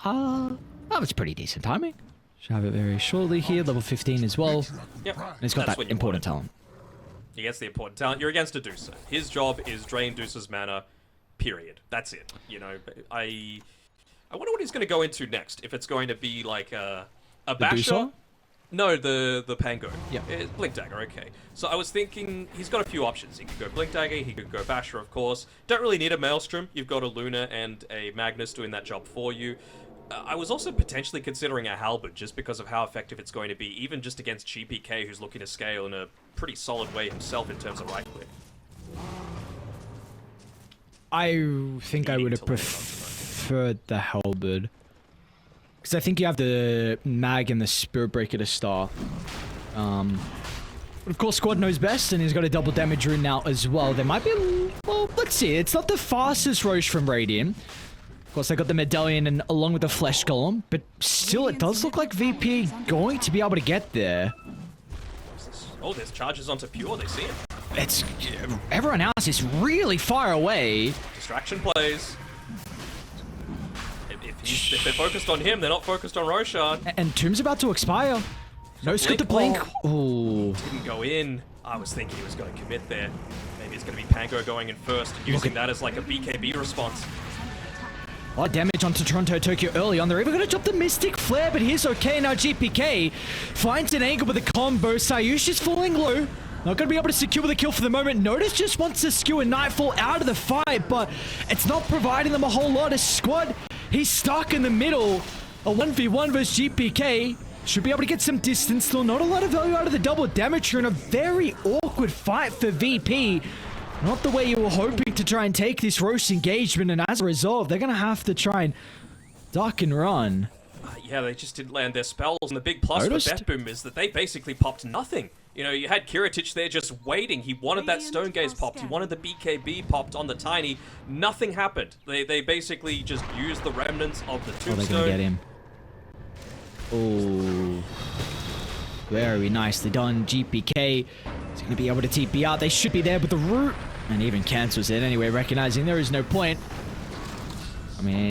That was pretty decent timing. Should have it very shortly here, level 15 as well. Yep. And it's got That's that what you important wanted. talent. He gets the important talent. You're against a Deucer. His job is drain Deucer's mana, period. That's it. You know, I wonder what he's going to go into next. If it's going to be like a Basher? Deucer? No, the Pango. Yeah. Blink Dagger, okay. So I was thinking, he's got a few options. He could go Blink Dagger, he could go Basher, of course. Don't really need a Maelstrom. You've got a Luna and a Magnus doing that job for you. I was also potentially considering a Halberd just because of how effective it's going to be, even just against GPK, who's looking to scale in a pretty solid way himself in terms of right click. I think I would have preferred the Halberd. Because I think you have the Mag and the Spirit Breaker to start. But of course, Squad knows best, and he's got a double damage rune now as well. There might be well, let's see. It's not the fastest Roche from Radiant. Of course, they got the Medallion and along with the Flesh Golem, but still, it does look like VP going to be able to get there. Oh, there's charges onto Pure, they see him. It's everyone else is really far away. Distraction plays. If they're focused on him, they're not focused on Roshan. And Tomb's about to expire. No scoop to blink. Oh. Didn't go in. I was thinking he was going to commit there. Maybe it's going to be Pango going in first, using that as like a BKB response. A lot of damage onto Toronto Tokyo early on. They're even going to drop the Mystic Flare, but he's okay now. GPK finds an angle with a combo. Sayush is falling low. Not going to be able to secure the kill for the moment. Notice just wants to skew a Nightfall out of the fight, but it's not providing them a whole lot. A Squad, he's stuck in the middle. A 1v1 versus GPK. Should be able to get some distance. Still not a lot of value out of the double damage and a very awkward fight for VP. Not the way you were hoping to try and take this Roche engagement, and as a result, they're going to have to try and duck and run. Yeah, they just didn't land their spells, and the big plus Noticed? for BetBoom is that they basically popped nothing. You know, you had Kiritich there just waiting. He wanted that Stone Gaze popped. He wanted the BKB popped on the Tiny. Nothing happened. They basically just used the remnants of the Oh, they're Tombstone. going to get him. Oh. Very nicely done. GPK is going to be able to TP out. They should be there with the root. And even cancels it anyway, recognizing there is no point. I mean,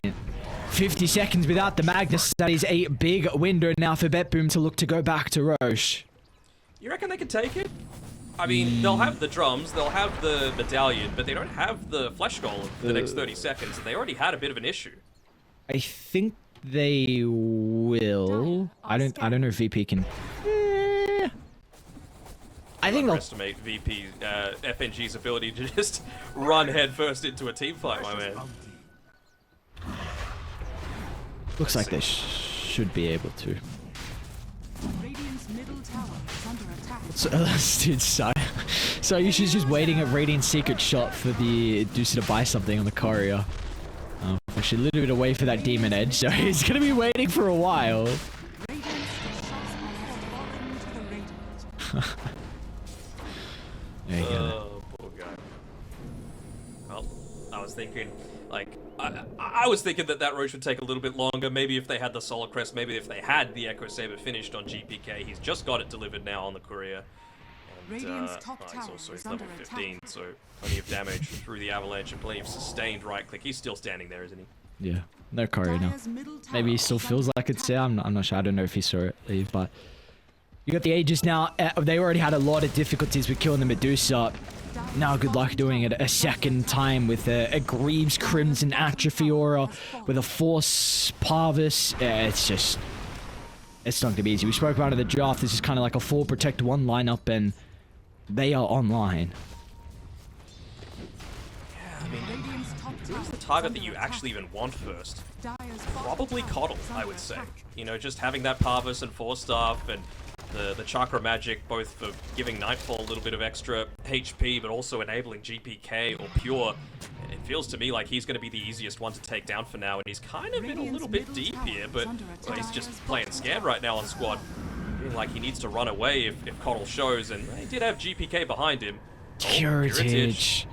50 seconds without the Magnus. That is a big window now for BetBoom to look to go back to Roche. You reckon they can take it? I mean, they'll have the drums, they'll have the medallion, but they don't have the flesh goal for the next 30 seconds. They already had a bit of an issue. I think they will. I don't know if VP can. I think they'll. Underestimate VP FNG's ability to just run headfirst into a team fight, my man. Looks like they should be able to. Radiant's middle tower is under attack. Dude, so she's just waiting at Radiant's secret shot for the Deuce to buy something on the courier. Actually, a little bit away for that demon edge, so he's gonna be waiting for a while. Radiant's shots have fallen to the radiant. There you go. Oh, poor guy. Well, I was thinking, like, I was thinking that Roche would take a little bit longer. Maybe if they had the Solar Crest, maybe if they had the Echo Saber finished on GPK. He's just got it delivered now on the courier. And Radiant's top he's tower also is level under 15, so plenty of damage through the avalanche and plenty of sustained right click. He's still standing there, isn't he? Yeah, no courier now. Dire's middle tower Maybe he still is feels under like it's attack. there. I'm not sure. I don't know if he saw it leave, but you got the Aegis now. They already had a lot of difficulties with killing the Medusa. Now good luck doing it a second time with a Greaves Crimson Atrophy Aura, with a Force Parvis. It's not going to be easy. We spoke about it in the draft. This is kind of like a 4 Protect 1 lineup, and they are online. Yeah, I mean, Radiant's top who's tower the is target under that you attack. actually even want first? Dire's Probably bottom Coddle, tower is I under would say. attack. You know, just having that Parvis and Force Staff and the Chakra Magic, both for giving Nightfall a little bit of extra HP, but also enabling GPK or Pure. It feels to me like he's going to be the easiest one to take down for now, and he's kind of been a little bit deep here, but well, he's just playing scared right now on squad. Feeling like he needs to run away if Coddle shows, and he did have GPK behind him. Kiritich.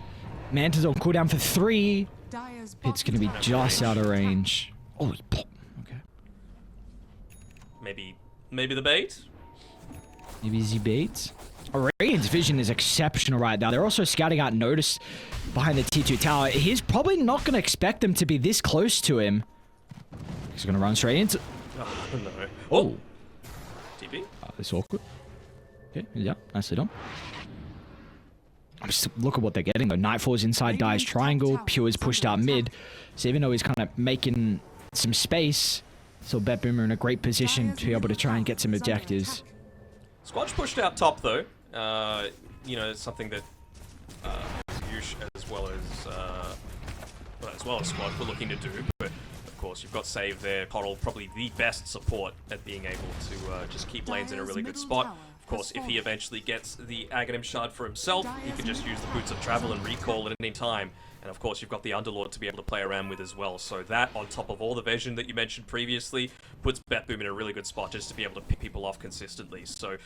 Manta's on cooldown for 3. Dire's It's going to be bottom just out of range. Oh, pop. Okay. Maybe the bait? Maybe easy bait. Radiant's vision is exceptional right now. They're also scouting out Notice behind the T2 tower. He's probably not going to expect them to be this close to him. He's going to run straight into... Oh, no. Oh! TP? It's awkward. Okay, yeah, nicely done. Just look at what they're getting though. Nightfall's inside Dire's triangle. Pure is pushed out mid. So even though he's kind of making some space, so BetBoom are in a great position to be able to try and get some objectives. Squad's pushed out top though. You know, it's something that Yush as well as Squad were looking to do. But of course, you've got Save there. Coddle probably the best support at being able to just keep lanes in a really good spot. Of course, if he eventually gets the Aghanim Shard for himself, he can just use the Boots of Travel and recall at any time. And of course, you've got the Underlord to be able to play around with as well. So that, on top of all the vision that you mentioned previously, puts BetBoom in a really good spot just to be able to pick people off consistently. So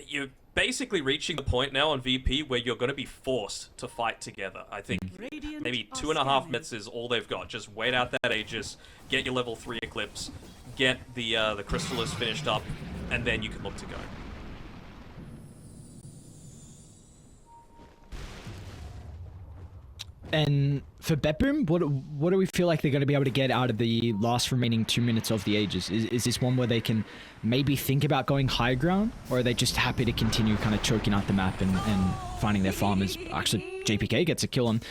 you're basically reaching the point now on VP where you're going to be forced to fight together. I think maybe 2.5 minutes is all they've got. Just wait out that Aegis, get your level 3 Eclipse, get the Crystallis finished up, and then you can look to go. And for BetBoom, what do we feel like they're going to be able to get out of the last remaining 2 minutes of the Aegis? Is this one where they can maybe think about going high ground? Or are they just happy to continue kind of choking out the map and finding their farmers? Actually, JPK gets a kill on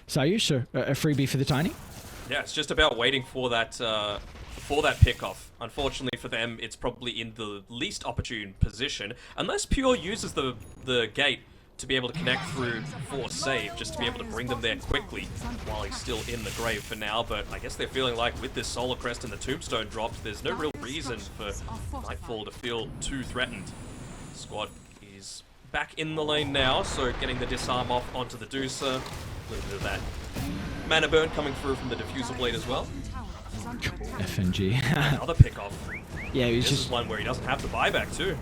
Sayush, so a freebie for the Tiny. Yeah, it's just about waiting for that pickoff. Unfortunately for them, it's probably in the least opportune position. Unless Pure uses the gate to be able to connect through for save, just to be able to bring them there quickly while he's still in the grave for now. But I guess they're feeling like with this Solar Crest and the Tombstone dropped, there's no real reason for Nightfall to feel too threatened. Squad is back in the lane now, so getting the disarm off onto the Deucer. A little bit of that mana burn coming through from the Diffusal Blade as well. FNG. Another pick off. Yeah, he was This just... is one where he doesn't have the buyback too.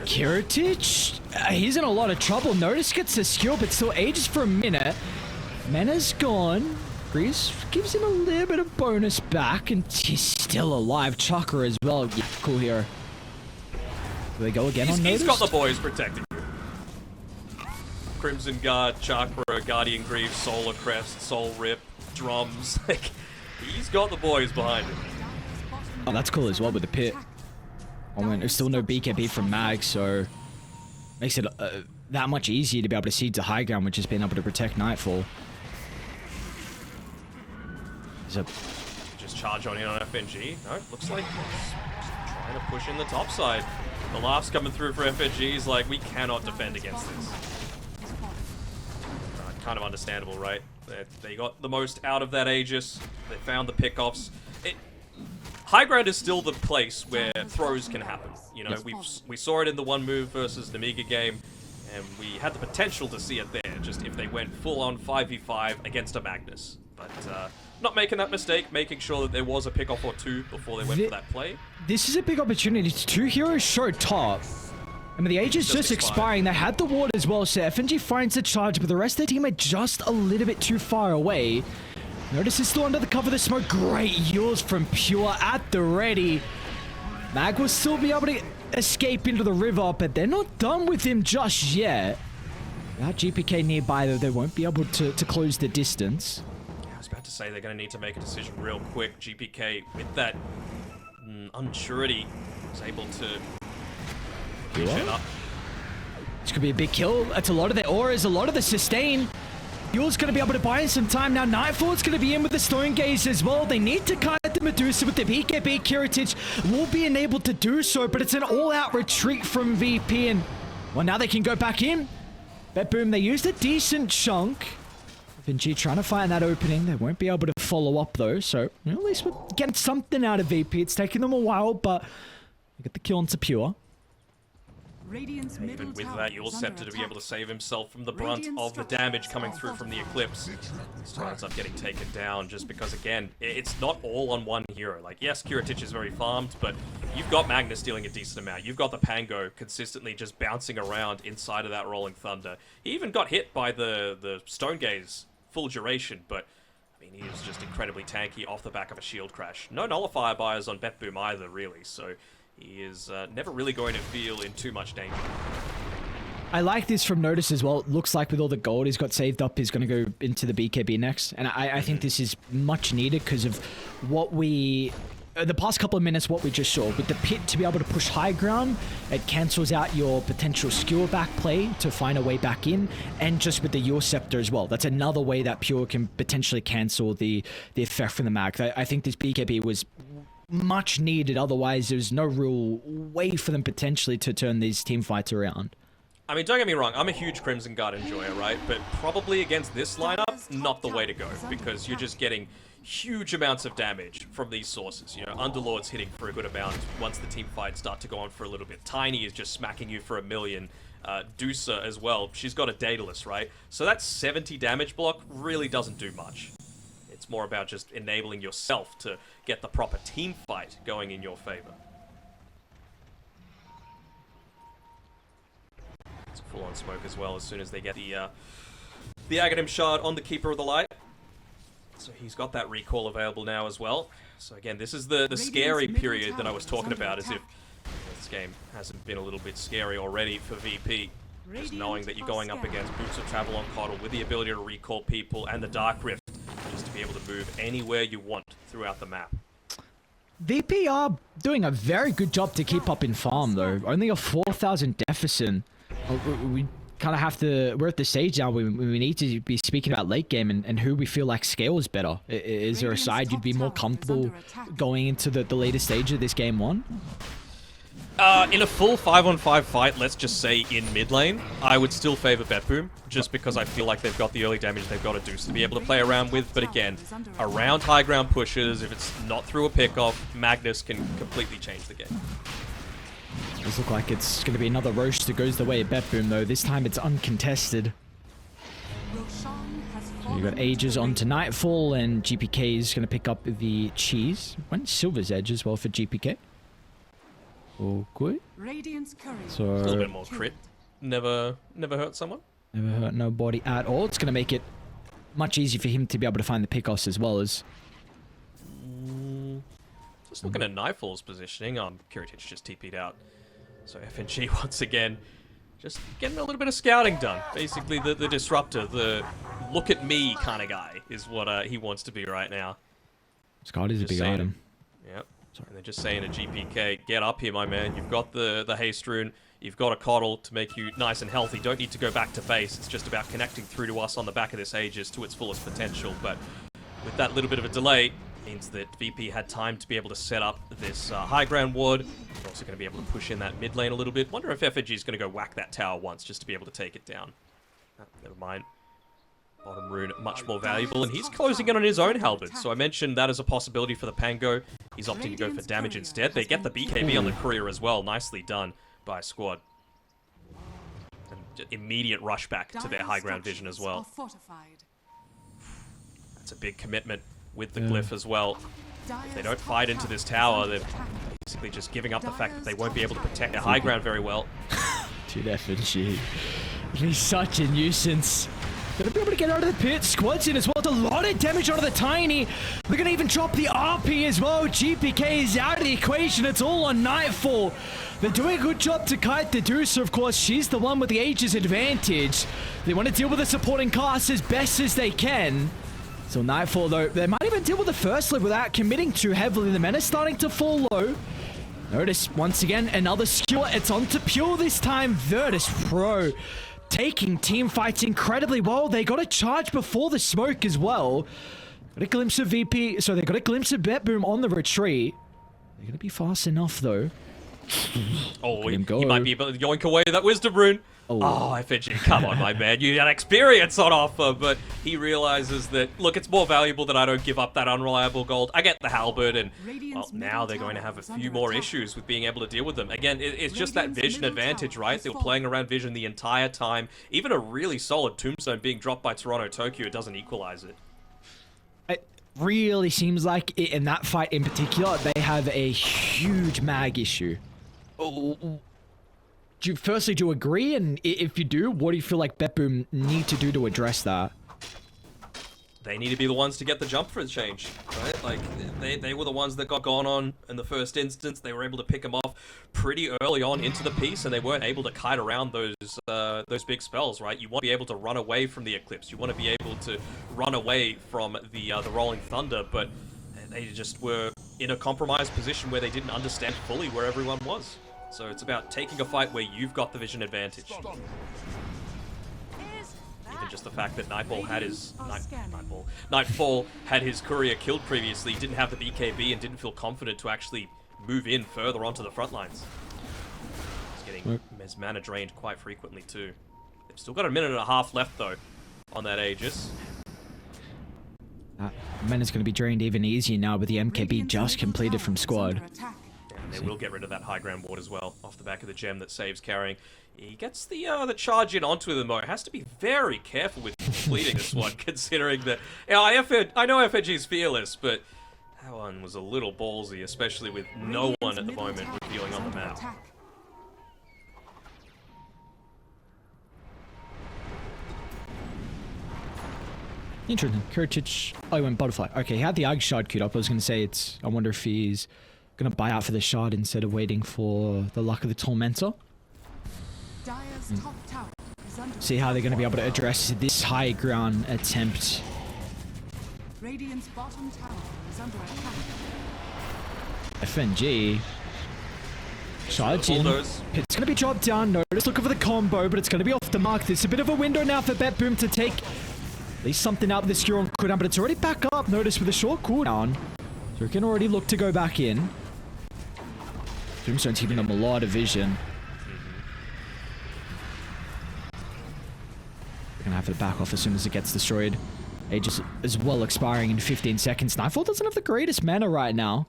Kiritich? He's in a lot of trouble. Notice gets the skill, but still ages for a minute. Mana's gone. Breeze gives him a little bit of bonus back, and he's still alive. Chakra as well. Yeah, cool hero. Do they go again on Notice? He's got the boys protecting him. Crimson Guard, Chakra, Guardian Grief, Solar Crest, Soul Rip, Drums. Like, he's got the boys behind him. Oh, that's cool as well with the pit. I mean, there's still no BKB from Mag, so makes it that much easier to be able to siege the high ground with just being able to protect Nightfall. Just charge on in on FNG. No, looks like he's trying to push in the top side. The laughs coming through for FNG is like, we cannot defend against this. Kind of understandable, right? They got the most out of that Aegis. They found the pickoffs. High ground is still the place where throws can happen. You know, we saw it in the one move versus the Mega game, and we had the potential to see it there, just if they went full-on 5v5 against a Magnus. But not making that mistake, making sure that there was a pickoff or two before they went for that play. This is a big opportunity. Two heroes show top. I mean, the age is just expiring. They had the ward as well, so FNG finds the charge, but the rest of the team are just a little bit too far away. Notice is still under the cover of the smoke. Great use from Pure at the ready. Mag will still be able to escape into the river, but they're not done with him just yet. Without GPK nearby, though, they won't be able to close the distance. I was about to say they're going to need to make a decision real quick. GPK, with that unsurety, was able to reach it up. This could be a big kill. That's a lot of their auras, a lot of the sustain. Yule's going to be able to buy in some time. Now Nightfall's going to be in with the Stone Gaze as well. They need to cut the Medusa with the BKB. Kiritich will be enabled to do so, but it's an all-out retreat from VP. And, well, now they can go back in. BetBoom, they used a decent chunk. Vinci trying to find that opening. They won't be able to follow up, though. So, you know, at least we're getting something out of VP. It's taking them a while, but they get the kill on Pure. Even with that, Yule Scepter to be able to save himself from the brunt of the damage coming through from the Eclipse. He ends up getting taken down just because, again, it's not all on one hero. Like, yes, Kiritich is very farmed, but you've got Magnus dealing a decent amount. You've got the Pango consistently just bouncing around inside of that Rolling Thunder. He even got hit by the Stone Gaze full duration, but I mean, he was just incredibly tanky off the back of a shield crash. No nullifier buyers on BetBoom either, really, so he is never really going to feel in too much danger. I like this from Notice as well. It looks like with all the gold he's got saved up, he's going to go into the BKB next. And I think this is much needed because of what we... the past couple of minutes, what we just saw. With the pit to be able to push high ground, it cancels out your potential skewer back play to find a way back in. And just with the Yule Scepter as well. That's another way that Pure can potentially cancel the effect from the mag. I think this BKB was much needed, otherwise there's no real way for them potentially to turn these team fights around. I mean, don't get me wrong, I'm a huge Crimson Guard enjoyer, right? But probably against this lineup, not the way to go, because you're just getting huge amounts of damage from these sources. You know, Underlord's hitting for a good amount once the team fights start to go on for a little bit. Tiny is just smacking you for 1,000,000. Deucer as well, she's got a Daedalus, right? So that 70 damage block really doesn't do much. It's more about just enabling yourself to get the proper team fight going in your favor. It's a full-on smoke as well as soon as they get the Aghanim Shard on the Keeper of the Light. So he's got that recall available now as well. So again, this is the scary period that I was talking about, as if this game hasn't been a little bit scary already for VP. Just knowing that you're going up against Boots of Travel on Coddle with the ability to recall people and the Dark Rift, just to be able to move anywhere you want throughout the map. VP are doing a very good job to keep up in farm, though. Only a 4,000 deficit. We kind of have to... We're at the stage now where we need to be speaking about late game and who we feel like scales better. Is there a side you'd be more comfortable going into the later stage of this game one? In a full 5-on-5 fight, let's just say in mid lane, I would still favor BetBoom, just because I feel like they've got the early damage they've got to do to be able to play around with. But again, around high ground pushes, if it's not through a pickoff, Magnus can completely change the game. Does look like it's going to be another roast that goes the way of BetBoom, though. This time it's uncontested. So you got Ages on to Nightfall, and GPK is going to pick up the cheese. Went Silver's Edge as well for GPK. Okay. So A little bit more crit. Never hurt someone. never hurt nobody at all. It's going to make it much easier for him to be able to find the pickoffs as well as... Just looking at Nightfall's positioning. Kiritich just TP'd out. So FNG once again, just getting a little bit of scouting done. Basically the disruptor, the look at me kind of guy is what he wants to be right now. Scott is a big item. Yep. And they're just saying to GPK, get up here, my man. You've got the haste rune. You've got a coddle to make you nice and healthy. Don't need to go back to base. It's just about connecting through to us on the back of this Aegis to its fullest potential. But with that little bit of a delay, means that VP had time to be able to set up this high ground ward. They're also going to be able to push in that mid lane a little bit. Wonder if FNG is going to go whack that tower once just to be able to take it down. Never mind. Bottom rune, much more valuable, and he's closing in on his own halberd. So I mentioned that as a possibility for the Pango. He's opting to go for damage instead. They get the BKB on the courier as well. Nicely done by Squad. And immediate rush back to their high ground vision as well. That's a big commitment with the glyph as well. If they don't fight into this tower, they're basically just giving up the fact that they won't be able to protect their high ground very well. Dude, FNG. He's such a nuisance. Gonna be able to get out of the pit. Squad's in as well. It's a lot of damage onto the Tiny. They're gonna even drop the RP as well. GPK is out of the equation. It's all on Nightfall. They're doing a good job to kite the Deucer. Of course, she's the one with the Aegis advantage. They want to deal with the supporting cast as best as they can. So Nightfall, though, they might even deal with the first live without committing too heavily. The men are starting to fall low. Notice, once again, another skewer. It's on to Pure this time. Virtus.pro taking team fights incredibly well. They got a charge before the smoke as well. Got a glimpse of VP. So they got a glimpse of BetBoom on the retreat. They're going to be fast enough, though. Oh, he might be able to yoink away that Wisdom Rune. Oh, FNG, come on, my man. You had experience on offer, but he realizes that, look, it's more valuable that I don't give up that unreliable gold. I get the halberd, and well, now they're going to have a few more issues with being able to deal with them. Again, it's just that vision advantage, right? They were playing around vision the entire time. Even a really solid tombstone being dropped by Toronto Tokyo, it doesn't equalize it. It really seems like, in that fight in particular, they have a huge mag issue. Firstly, do you agree? And if you do, what do you feel like BetBoom need to do to address that? They need to be the ones to get the jump for a change, right? Like, they were the ones that got gone on in the first instance. They were able to pick them off pretty early on into the piece, and they weren't able to kite around those big spells, right? You want to be able to run away from the Eclipse. You want to be able to run away from the Rolling Thunder, but they just were in a compromised position where they didn't understand fully where everyone was. So it's about taking a fight where you've got the vision advantage. Even just the fact that Nightfall had his courier killed previously, didn't have the BKB and didn't feel confident to actually move in further onto the front lines. He's getting his mana drained quite frequently too. They've still got a minute and a half left though on that Aegis. Mana's going to be drained even easier now with the MKB just completed from Squad. They will get rid of that high ground ward as well, off the back of the gem that saves carrying. He gets the charge in onto them though. Has to be very careful with completing this one, considering that... You know, I know FNG's fearless, but that one was a little ballsy, especially with no one at the moment revealing on the map. Interesting. Kiritich... Oh, he went Butterfly. Okay, he had the Ag Shard queued up. I was going to say it's... I wonder if he's going to buy out for the shard instead of waiting for the luck of the Tormentor. See how they're going to be able to address this high ground attempt. Radiant's bottom tower is under attack. FNG. Charge in. Bulldoze. It's going to be dropped down. Notice looking for the combo, but it's going to be off the mark. There's a bit of a window now for BetBoom to take at least something out of this Huron cooldown, but it's already back up. Notice with a short cooldown. So we can already look to go back in. Tombstone's giving them a lot of vision. We're gonna have to back off as soon as it gets destroyed. Aegis as well expiring in 15 seconds. Nightfall doesn't have the greatest mana right now.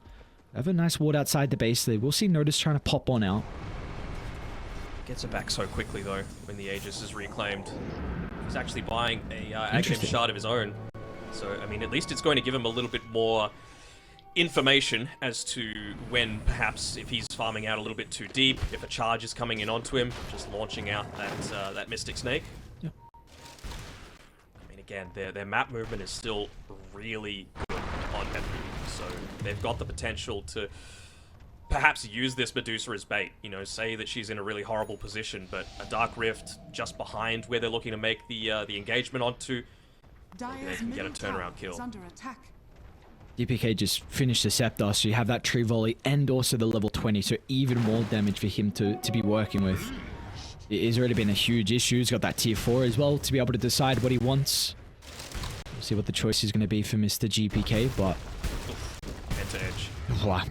They have a nice ward outside the base. They will see Notice trying to pop on out. Gets it back so quickly though when the Aegis is reclaimed. He's actually buying a Aghanim shard of his own. So, I mean, at least it's going to give him a little bit more information as to when, perhaps, if he's farming out a little bit too deep, if a charge is coming in onto him, just launching out that Mystic Snake. Yeah. I mean, again, their map movement is still really good on BetBoom, so they've got the potential to perhaps use this Medusa as bait. You know, say that she's in a really horrible position, but a Dark Rift just behind where they're looking to make the engagement onto, they can get a turnaround kill. DPK just finished the Scepter, so you have that tree volley and also the level 20, so even more damage for him to be working with. It has already been a huge issue. He's got that tier 4 as well to be able to decide what he wants. We'll see what the choice is going to be for Mr. GPK, but... Head to edge.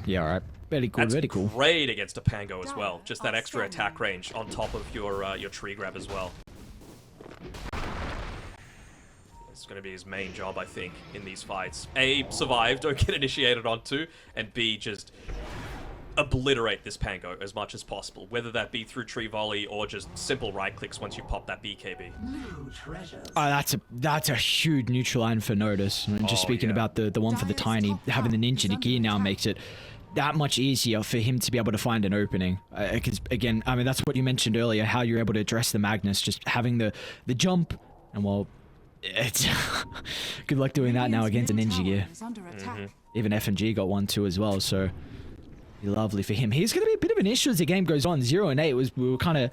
Yeah, alright. Very cool, very cool. Great against a Pango as well. Just that extra attack range on top of your tree grab as well. It's going to be his main job, I think, in these fights. A, survive, don't get initiated onto, and B, just obliterate this Pango as much as possible, whether that be through tree volley or just simple right clicks once you pop that BKB. Oh, that's a huge neutral line for Notice. And just speaking about the one for the Tiny, having the Ninja to gear now makes it that much easier for him to be able to find an opening. Because again, I mean, that's what you mentioned earlier, how you're able to address the Magnus, just having the jump, and well, it's good luck doing that now against a Ninja gear. Even FNG got one too as well, so lovely for him. He's going to be a bit of an issue as the game goes on. 0 and 8 we were kind of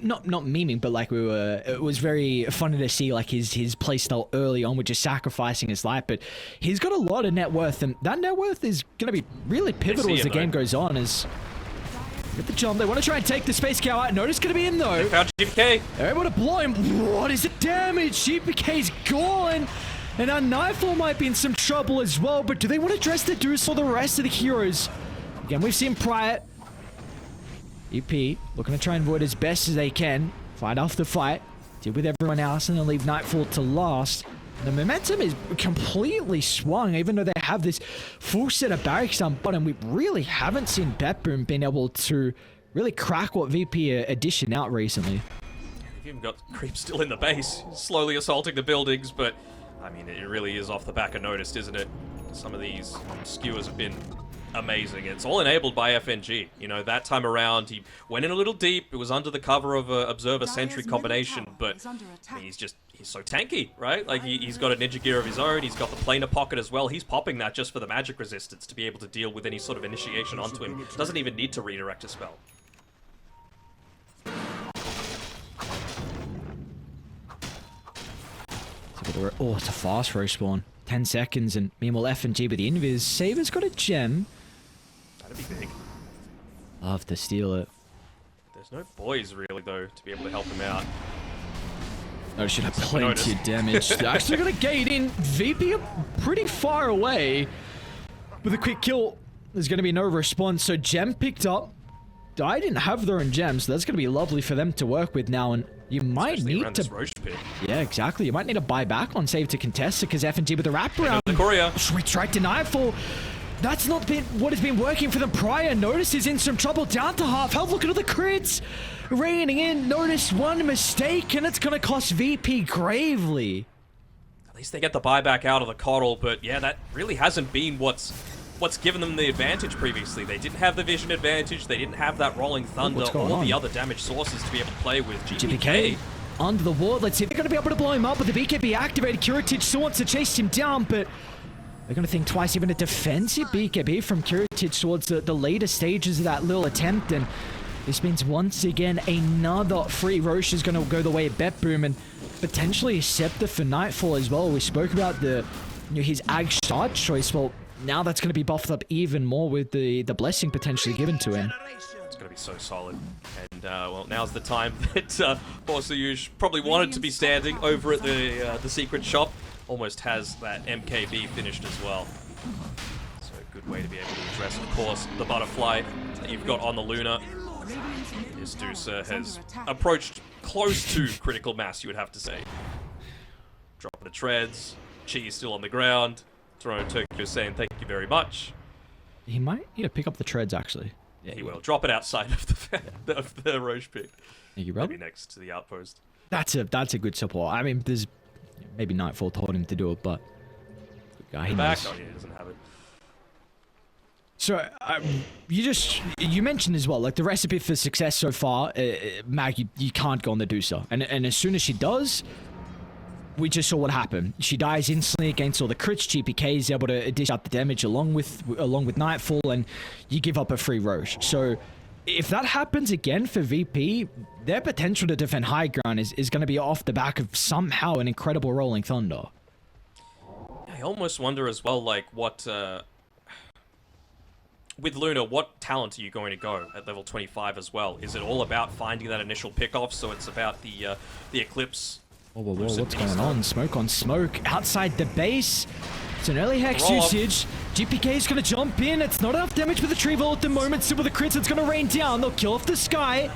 not memeing, but like it was very funny to see like his playstyle early on, with just sacrificing his life. But he's got a lot of net worth, and that net worth is going to be really pivotal as the game goes on. As get the jump, they want to try and take the Space Cow out. Notice going to be in though. They found GPK. They're able to blow him. What is the damage? GPK's gone. And our Nightfall might be in some trouble as well, but do they want to dress the Deuce for the rest of the heroes? Again, we've seen Prior. EP looking to try and avoid as best as they can. Fight off the fight. Deal with everyone else and then leave Nightfall to last. The momentum is completely swung, even though they have this full set of barracks on bottom. We really haven't seen BetBoom being able to really crack what VP are dishing out recently. They've even got Creep still in the base, slowly assaulting the buildings, but I mean, it really is off the back of Noticed, isn't it? Some of these skewers have been amazing. It's all enabled by FNG. You know, that time around, he went in a little deep. It was under the cover of a Observer Sentry combination, but he's so tanky, right? Like, he's got a Ninja Gear of his own. He's got the Planar Pocket as well. He's popping that just for the magic resistance to be able to deal with any sort of initiation onto him. Doesn't even need to redirect a spell. Oh, it's a fast respawn. 10 seconds, and meanwhile FNG with the invis. Saber's got a gem. That'd be big. Love to steal it. There's no boys, really, though, to be able to help him out. Oh, should have plenty of damage. They're actually going to gate in. VP pretty far away. With a quick kill, there's going to be no response. So gem picked up. I didn't have their own gems, so that's going to be lovely for them to work with now. And you might need to... Yeah, exactly. You might need to buy back on save to contest it, because FNG with the wraparound. The courier. Sweet strike to Nightfall. That's not been what has been working for them prior. Notice is in some trouble, down to half health. Look at all the crits raining in. Notice one mistake, and it's going to cost VP gravely. At least they get the buyback out of the coddle, but yeah, that really hasn't been what's given them the advantage previously. They didn't have the vision advantage, they didn't have that rolling thunder, all the other damage sources to be able to play with. GPK under the ward. Let's see if they're going to be able to blow him up with the BKB activated. Curative still wants to chase him down, but they're going to think twice. Even a defensive BKB from Curative towards the later stages of that little attempt, and this means once again another free Roche is going to go the way of BetBoom, and potentially a Scepter for Nightfall as well. We spoke about his Ag Shard choice. Well, now that's going to be buffed up even more with the blessing potentially given to him. It's going to be so solid. And, well, now's the time that Borsayush probably wanted to be standing over at the secret shop. Almost has that MKB finished as well. So a good way to be able to address, of course, the butterfly that you've got on the Luna. Isdusa has approached close to critical mass, you would have to say. Dropping the treads. Chi still on the ground. Toronto Tokyo saying thank you very much. He might need to pick up the treads, actually. Yeah, he will. Drop it outside of the Roche pick. Thank you, bro. Maybe next to the outpost. That's a good support. I mean, there's maybe Nightfall told him to do it, but he Back. knows. Oh, yeah, he doesn't have it. So you mentioned as well, like the recipe for success so far, Mag, you can't go on the Deucer, and as soon as she does, we just saw what happened. She dies instantly against all the crits. GPK is able to dish out the damage along with Nightfall, and you give up a free Roche. So if that happens again for VP, their potential to defend high ground is going to be off the back of somehow an incredible Rolling Thunder. I almost wonder as well, like, what... with Luna, what talent are you going to go at level 25 as well? Is it all about finding that initial pick-off, so it's about the Eclipse? Whoa, what's going on? Smoke on smoke outside the base. It's an early Hex usage. GPK is going to jump in. It's not enough damage with the tree vault at the moment. Still with the crits, it's going to rain down. They'll kill off the Sky.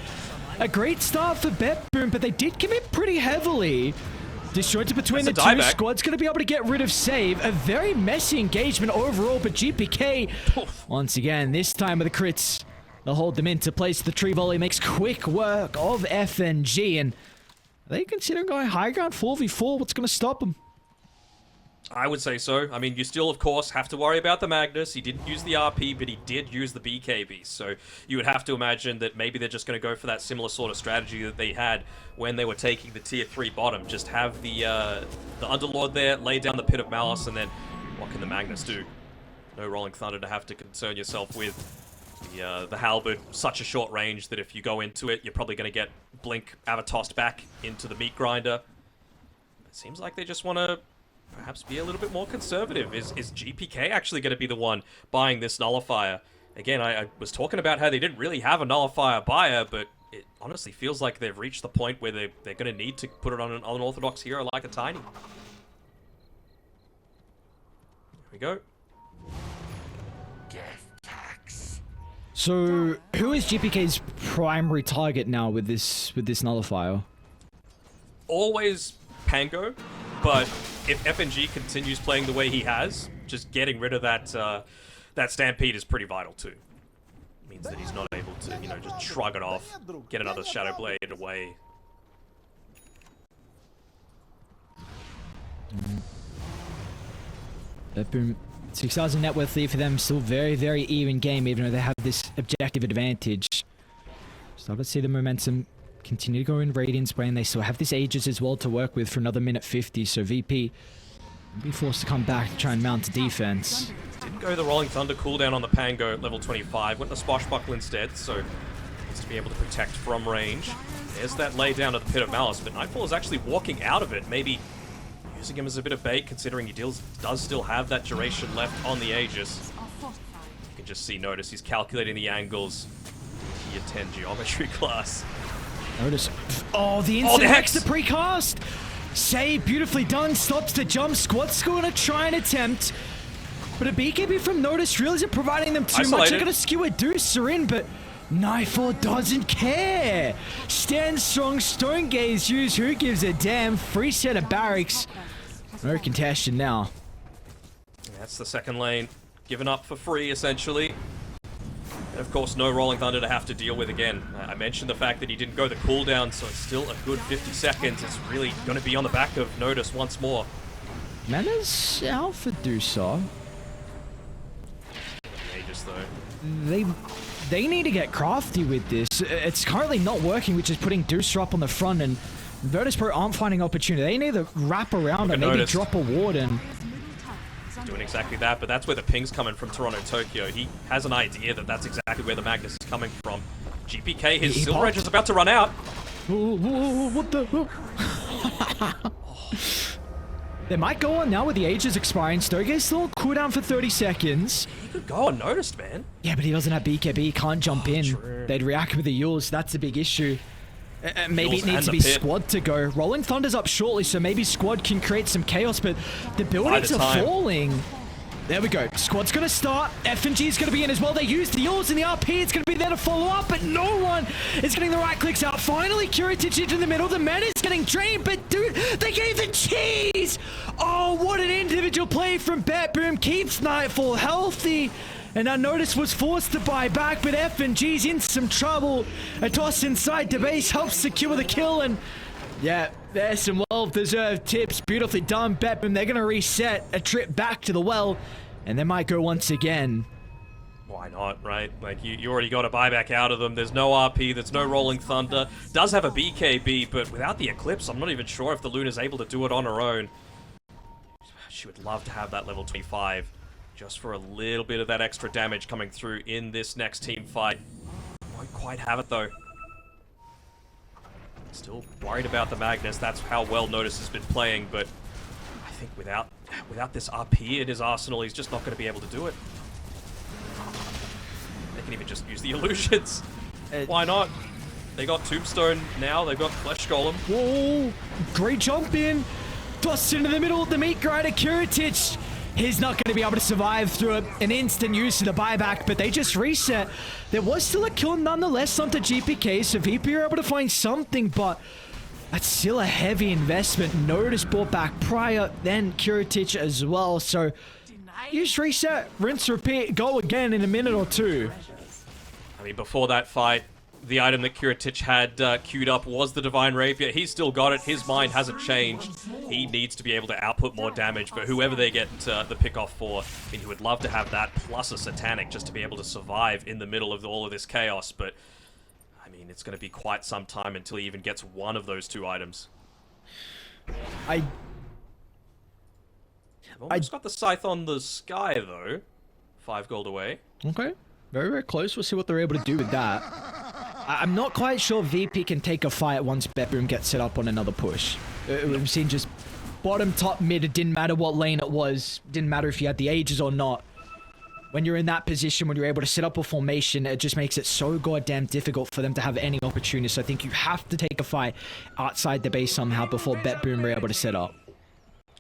A great start for BetBoom, but they did commit pretty heavily. Disjointed between the two. Squad's going to be able to get rid of Save. A very messy engagement overall, but GPK, once again, this time with the crits, they'll hold them into place. The tree volley makes quick work of FNG, and are they considering going high ground 4v4? What's going to stop them? I would say so. I mean, you still, of course, have to worry about the Magnus. He didn't use the RP, but he did use the BKB. So you would have to imagine that maybe they're just going to go for that similar sort of strategy that they had when they were taking the tier 3 bottom. Just have the Underlord there, lay down the Pit of Malice, and then what can the Magnus do? No Rolling Thunder to have to concern yourself with. The Halberd, such a short range that if you go into it, you're probably going to get Blink Avatossed back into the Meat Grinder. It seems like they just want to perhaps be a little bit more conservative. Is GPK actually going to be the one buying this Nullifier? Again, I was talking about how they didn't really have a Nullifier buyer, but it honestly feels like they've reached the point where they're going to need to put it on an unorthodox hero like a Tiny. Here we go. So, who is GPK's primary target now with this Nullifier? Always Pango, but if FNG continues playing the way he has, just getting rid of that Stampede is pretty vital too. It means that he's not able to, you know, just shrug it off, get another Shadow Blade away. BetBoom, 6,000 net worth lead for them. Still very, very even game, even though they have this objective advantage. Start to see the momentum continue to go in Radiant's way, and they still have this Aegis as well to work with for another minute 50. So VP will be forced to come back to try and mount a defense. Didn't go the Rolling Thunder cooldown on the Pango at level 25. Went the Swashbuckle instead, so needs to be able to protect from range. There's that lay down of the Pit of Malice, but Nightfall is actually walking out of it. Maybe using him as a bit of bait, considering he does still have that duration left on the Aegis. You can just see, notice, he's calculating the angles. Tier 10 geometry class. Notice. Oh, the instant Hex to precast! Save, beautifully done, stops the jump. Squad's going to try and attempt. But a BKB from Notice really isn't providing them too much. They're going to skew a Deucer in, but Nightfall doesn't care. Stand strong, Stone Gaze use, who gives a damn? Free set of barracks. No contention now. That's the second lane. Given up for free, essentially. And of course, no Rolling Thunder to have to deal with again. I mentioned the fact that he didn't go the cooldown, so it's still a good 50 seconds. It's really going to be on the back of Notice once more. Mana's Alpha Deucer. Aegis, though. They need to get crafty with this. It's currently not working, which is putting Deucer up on the front, and Virtus.pro aren't finding opportunity. They need to wrap around and maybe drop a Warden. Doing exactly that, but that's where the ping's coming from Toronto Tokyo. He has an idea that that's exactly where the Magnus is coming from. GPK, his Silver Edge is about to run out. What the? They might go on now with the Aegis expiring. Stoge's still on cooldown for 30 seconds. He could go unnoticed, man. Yeah, but he doesn't have BKB. He can't jump in. True. They'd react with the Yules. That's a big issue. Maybe Yules it needs to be Squad to go. Rolling Thunder's up shortly, so maybe Squad can create some chaos, but the buildings are falling. There we go. Squad's going to start. FNG's going to be in as well. They use the Yules and the RP. It's going to be there to follow up, but no one is getting the right clicks out. Finally, Curative into the middle. The meta's getting drained, but dude, they gave the cheese! Oh, what an individual play from BetBoom. Keeps Nightfall healthy. And now Notice was forced to buy back, but F&G's in some trouble. A toss inside the base helps secure the kill, and yeah, there's some well-deserved tips. Beautifully done, BetBoom. They're going to reset a trip back to the well, and they might go once again. Why not, right? Like, you already got a buyback out of them. There's no RP, there's no Rolling Thunder. Does have a BKB, but without the Eclipse, I'm not even sure if the Luna's able to do it on her own. She would love to have that level 25, just for a little bit of that extra damage coming through in this next team fight. Won't quite have it, though. Still worried about the Magnus. That's how well Notice has been playing, but I think without this RP in his arsenal, he's just not going to be able to do it. They can even just use the illusions. Why not? They got Tombstone now. They've got Flesh Golem. Whoa! Great jump in. Tossed into the middle of the meat grinder. Kiritic. He's not going to be able to survive through an instant use of the buyback, but they just reset. There was still a kill nonetheless onto GPK, so VP are able to find something, but that's still a heavy investment. Notice brought back prior, then Kiritic as well, so use reset, rinse, repeat, go again in a minute or two. I mean, before that fight, the item that Kiritic had queued up was the Divine Rapier. He's still got it. His mind hasn't changed. He needs to be able to output more damage, but whoever they get the pick-off for, I mean, he would love to have that plus a Satanic just to be able to survive in the middle of all of this chaos, but I mean, it's going to be quite some time until he even gets one of those two items. I've almost got the Scythe on the sky, though. 5 gold away. Okay. Very, very close. We'll see what they're able to do with that. I'm not quite sure VP can take a fight once BetBoom gets set up on another push. We've seen just bottom, top, mid. It didn't matter what lane it was. Didn't matter if you had the Aegis or not. When you're in that position, when you're able to set up a formation, it just makes it so goddamn difficult for them to have any opportunity. So I think you have to take a fight outside the base somehow before BetBoom are able to set up.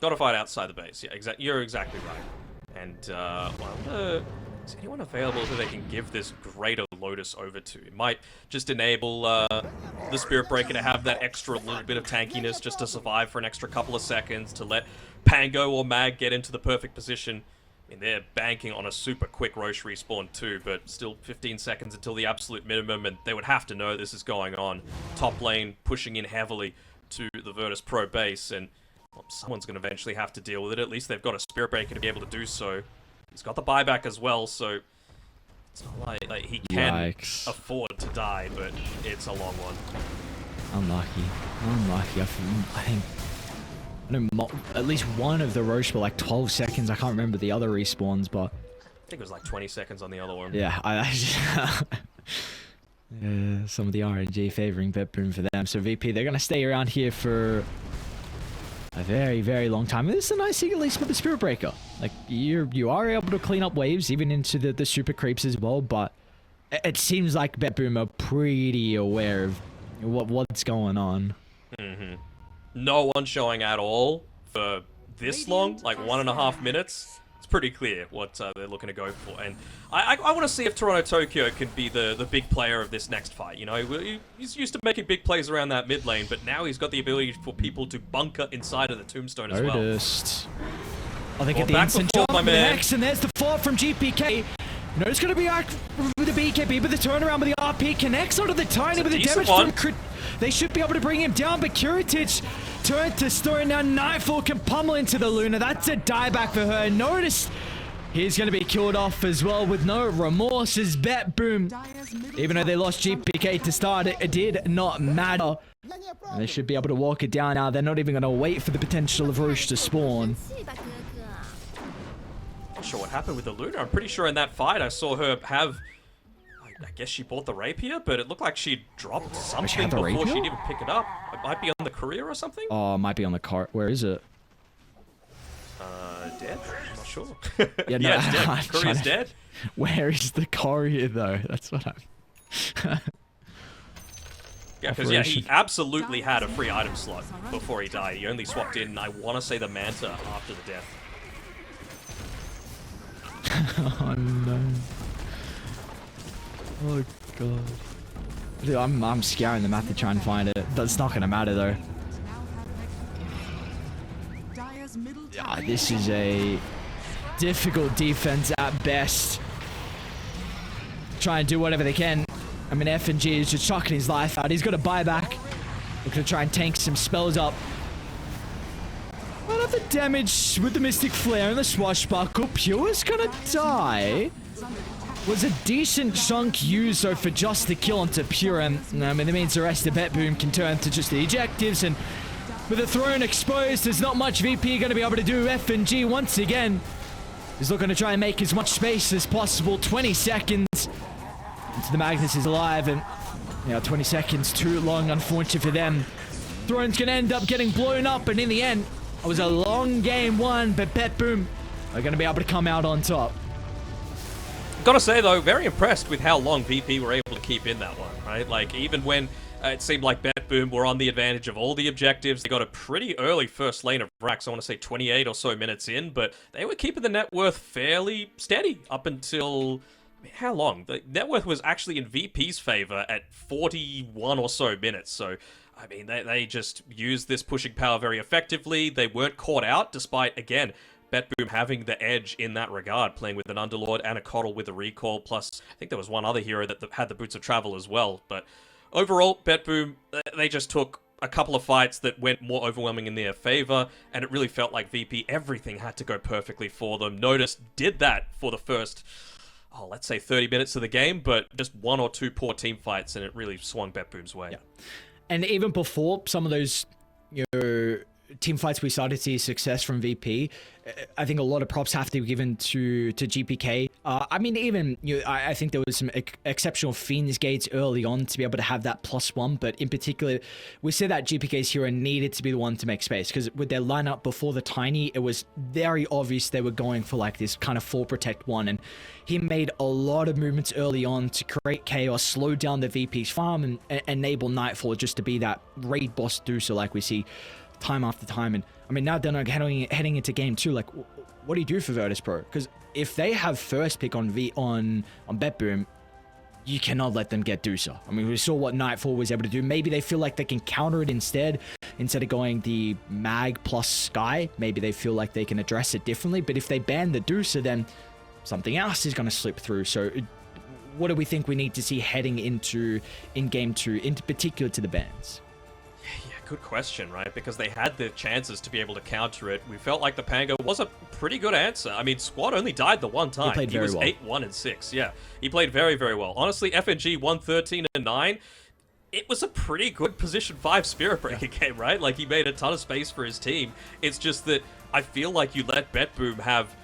Got to fight outside the base. Yeah, you're exactly right. And, well, is anyone available who they can give this Greater Lotus over to? It might just enable the Spirit Breaker to have that extra little bit of tankiness just to survive for an extra couple of seconds, to let Pango or Mag get into the perfect position. I mean, they're banking on a super quick Roche respawn too, but still 15 seconds until the absolute minimum, and they would have to know this is going on. Top lane pushing in heavily to the Virtus.pro base, and well, someone's going to eventually have to deal with it. At least they've got a Spirit Breaker to be able to do so. He's got the buyback as well, so it's not like he can afford to die, but it's a long one. Unlucky. Unlucky. I think at least one of the Roche were like 12 seconds. I can't remember the other respawns, but I think it was like 20 seconds on the other one. Yeah, some of the RNG favoring BetBoom for them. So VP, they're going to stay around here for a very, very long time. And this is a nice thing, at least with the Spirit Breaker. Like, you are able to clean up waves, even into the super creeps as well, but it seems like BetBoom are pretty aware of what's going on. Mm-hmm. No one showing at all for this long, like 1.5 minutes. It's pretty clear what they're looking to go for. And I want to see if Toronto Tokyo can be the big player of this next fight. You know, he's used to making big plays around that mid lane, but now he's got the ability for people to bunker inside of the Tombstone as well. Oh, they get the instant jump with the Hex, and there's the fall from GPK. You know, it's going to be with the BKB, but the turnaround with the RP connects onto the Tiny, but the damage from they should be able to bring him down, but Kiritic turned to stone. Now Nightfall can pummel into the Luna. That's a dieback for her. Notice he's going to be killed off as well with no remorse as BetBoom. Even though they lost GPK to start, it did not matter. And they should be able to walk it down now. They're not even going to wait for the potential of Roche to spawn. Not sure what happened with the Luna. I'm pretty sure in that fight I saw her have, I guess she bought the Rapier, but it looked like she dropped something before she'd even pick it up. It might be on the Courier or something? Oh, it might be on the cart. Where is it? Dead? I'm not sure. Yeah, no, it's dead. Courier's dead. Where is the Courier, though? That's what I'm... Yeah, because yeah, he absolutely had a free item slot before he died. He only swapped in, I want to say, the Manta after the death. Oh no. Oh god. Dude, I'm scouring the map to try and find it. That's not gonna matter though. Yeah, this is a difficult defense at best. try and do whatever they can. I mean, F&G is just chucking his life out. He's got a buyback. Looking to try and tank some spells up. Another damage with the Mystic Flare and the Swashbuckle. Pure's gonna die. Was a decent chunk used though for just the kill onto Pure. And I mean, that means the rest of BetBoom can turn to just the ejectives. And with the throne exposed, there's not much VP going to be able to do. F&G once again is looking to try and make as much space as possible. 20 seconds until the Magnus is alive. And 20 seconds too long, unfortunate for them. Throne's going to end up getting blown up. And in the end, it was a long game one, but BetBoom are going to be able to come out on top. Gotta say though, very impressed with how long VP were able to keep in that one, right? Like even when it seemed like BetBoom were on the advantage of all the objectives, they got a pretty early first lane of racks, I want to say 28 or so minutes in, but they were keeping the net worth fairly steady up until, how long? The net worth was actually in VP's favor at 41 or so minutes, so I mean, they just used this pushing power very effectively. They weren't caught out, despite, again, BetBoom having the edge in that regard, playing with an Underlord and a Coddle with a recall, plus I think there was one other hero that had the Boots of Travel as well. But overall, BetBoom, they just took a couple of fights that went more overwhelming in their favor, and it really felt like VP, everything had to go perfectly for them. Notice did that for the first, let's say 30 minutes of the game, but just one or two poor team fights, and it really swung BetBoom's way. Yeah. And even before some of those, team fights, we started to see success from VP. I think a lot of props have to be given to GPK. I mean, even I think there was some exceptional Fiends gates early on to be able to have that +1, but in particular, we said that GPK's hero needed to be the one to make space, because with their lineup before the Tiny, it was very obvious they were going for like this kind of 4 protect 1, and he made a lot of movements early on to create chaos, slow down the VP's farm, and enable Nightfall just to be that raid boss deucer like we see time after time. And I mean, now Danog heading into game 2, like, what do you do for Virtus.pro? Because if they have first pick on BetBoom, you cannot let them get Deucer. I mean, we saw what Nightfall was able to do. Maybe they feel like they can counter it instead of going the Mag plus Sky. Maybe they feel like they can address it differently. But if they ban the Deucer, then something else is going to slip through. So what do we think we need to see heading into in game 2, in particular to the bans? Good question, right? Because they had the chances to be able to counter it. We felt like the Pango was a pretty good answer. I mean, Squad only died the one time. He was well. 8-1-6. Yeah, he played very, very well. Honestly, FNG 113-9. It was a pretty good position 5 Spirit Breaker game, right? Like, he made a ton of space for his team. It's just that I feel like you let BetBoom have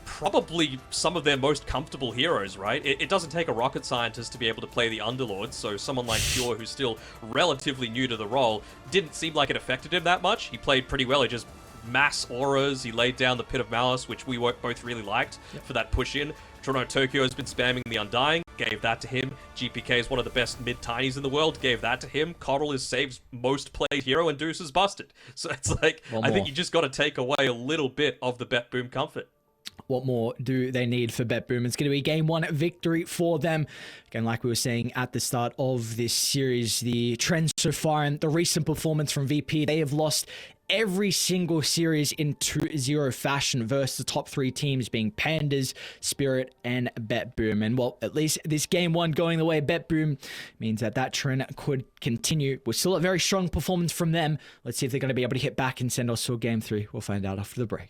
probably some of their most comfortable heroes, right? It doesn't take a rocket scientist to be able to play the Underlord, so someone like Pure, who's still relatively new to the role, didn't seem like it affected him that much. He played pretty well. He just mass auras. He laid down the Pit of Malice, which we both really liked for that push-in. Toronto Tokyo has been spamming the Undying, gave that to him. GPK is one of the best mid-tinies in the world, gave that to him. Coddle is Save's most played hero, and Deuce is busted. So it's like, I think you just got to take away a little bit of the BetBoom comfort. What more do they need for BetBoom? It's going to be game 1 victory for them. Again, like we were saying at the start of this series, the trend so far and the recent performance from VP, they have lost every single series in 2-0 fashion versus the top 3 teams being Pandas, Spirit, and BetBoom. And well, at least this game 1 going the way of BetBoom means that trend could continue. We're still a very strong performance from them. Let's see if they're going to be able to hit back and send us to a game 3. We'll find out after the break.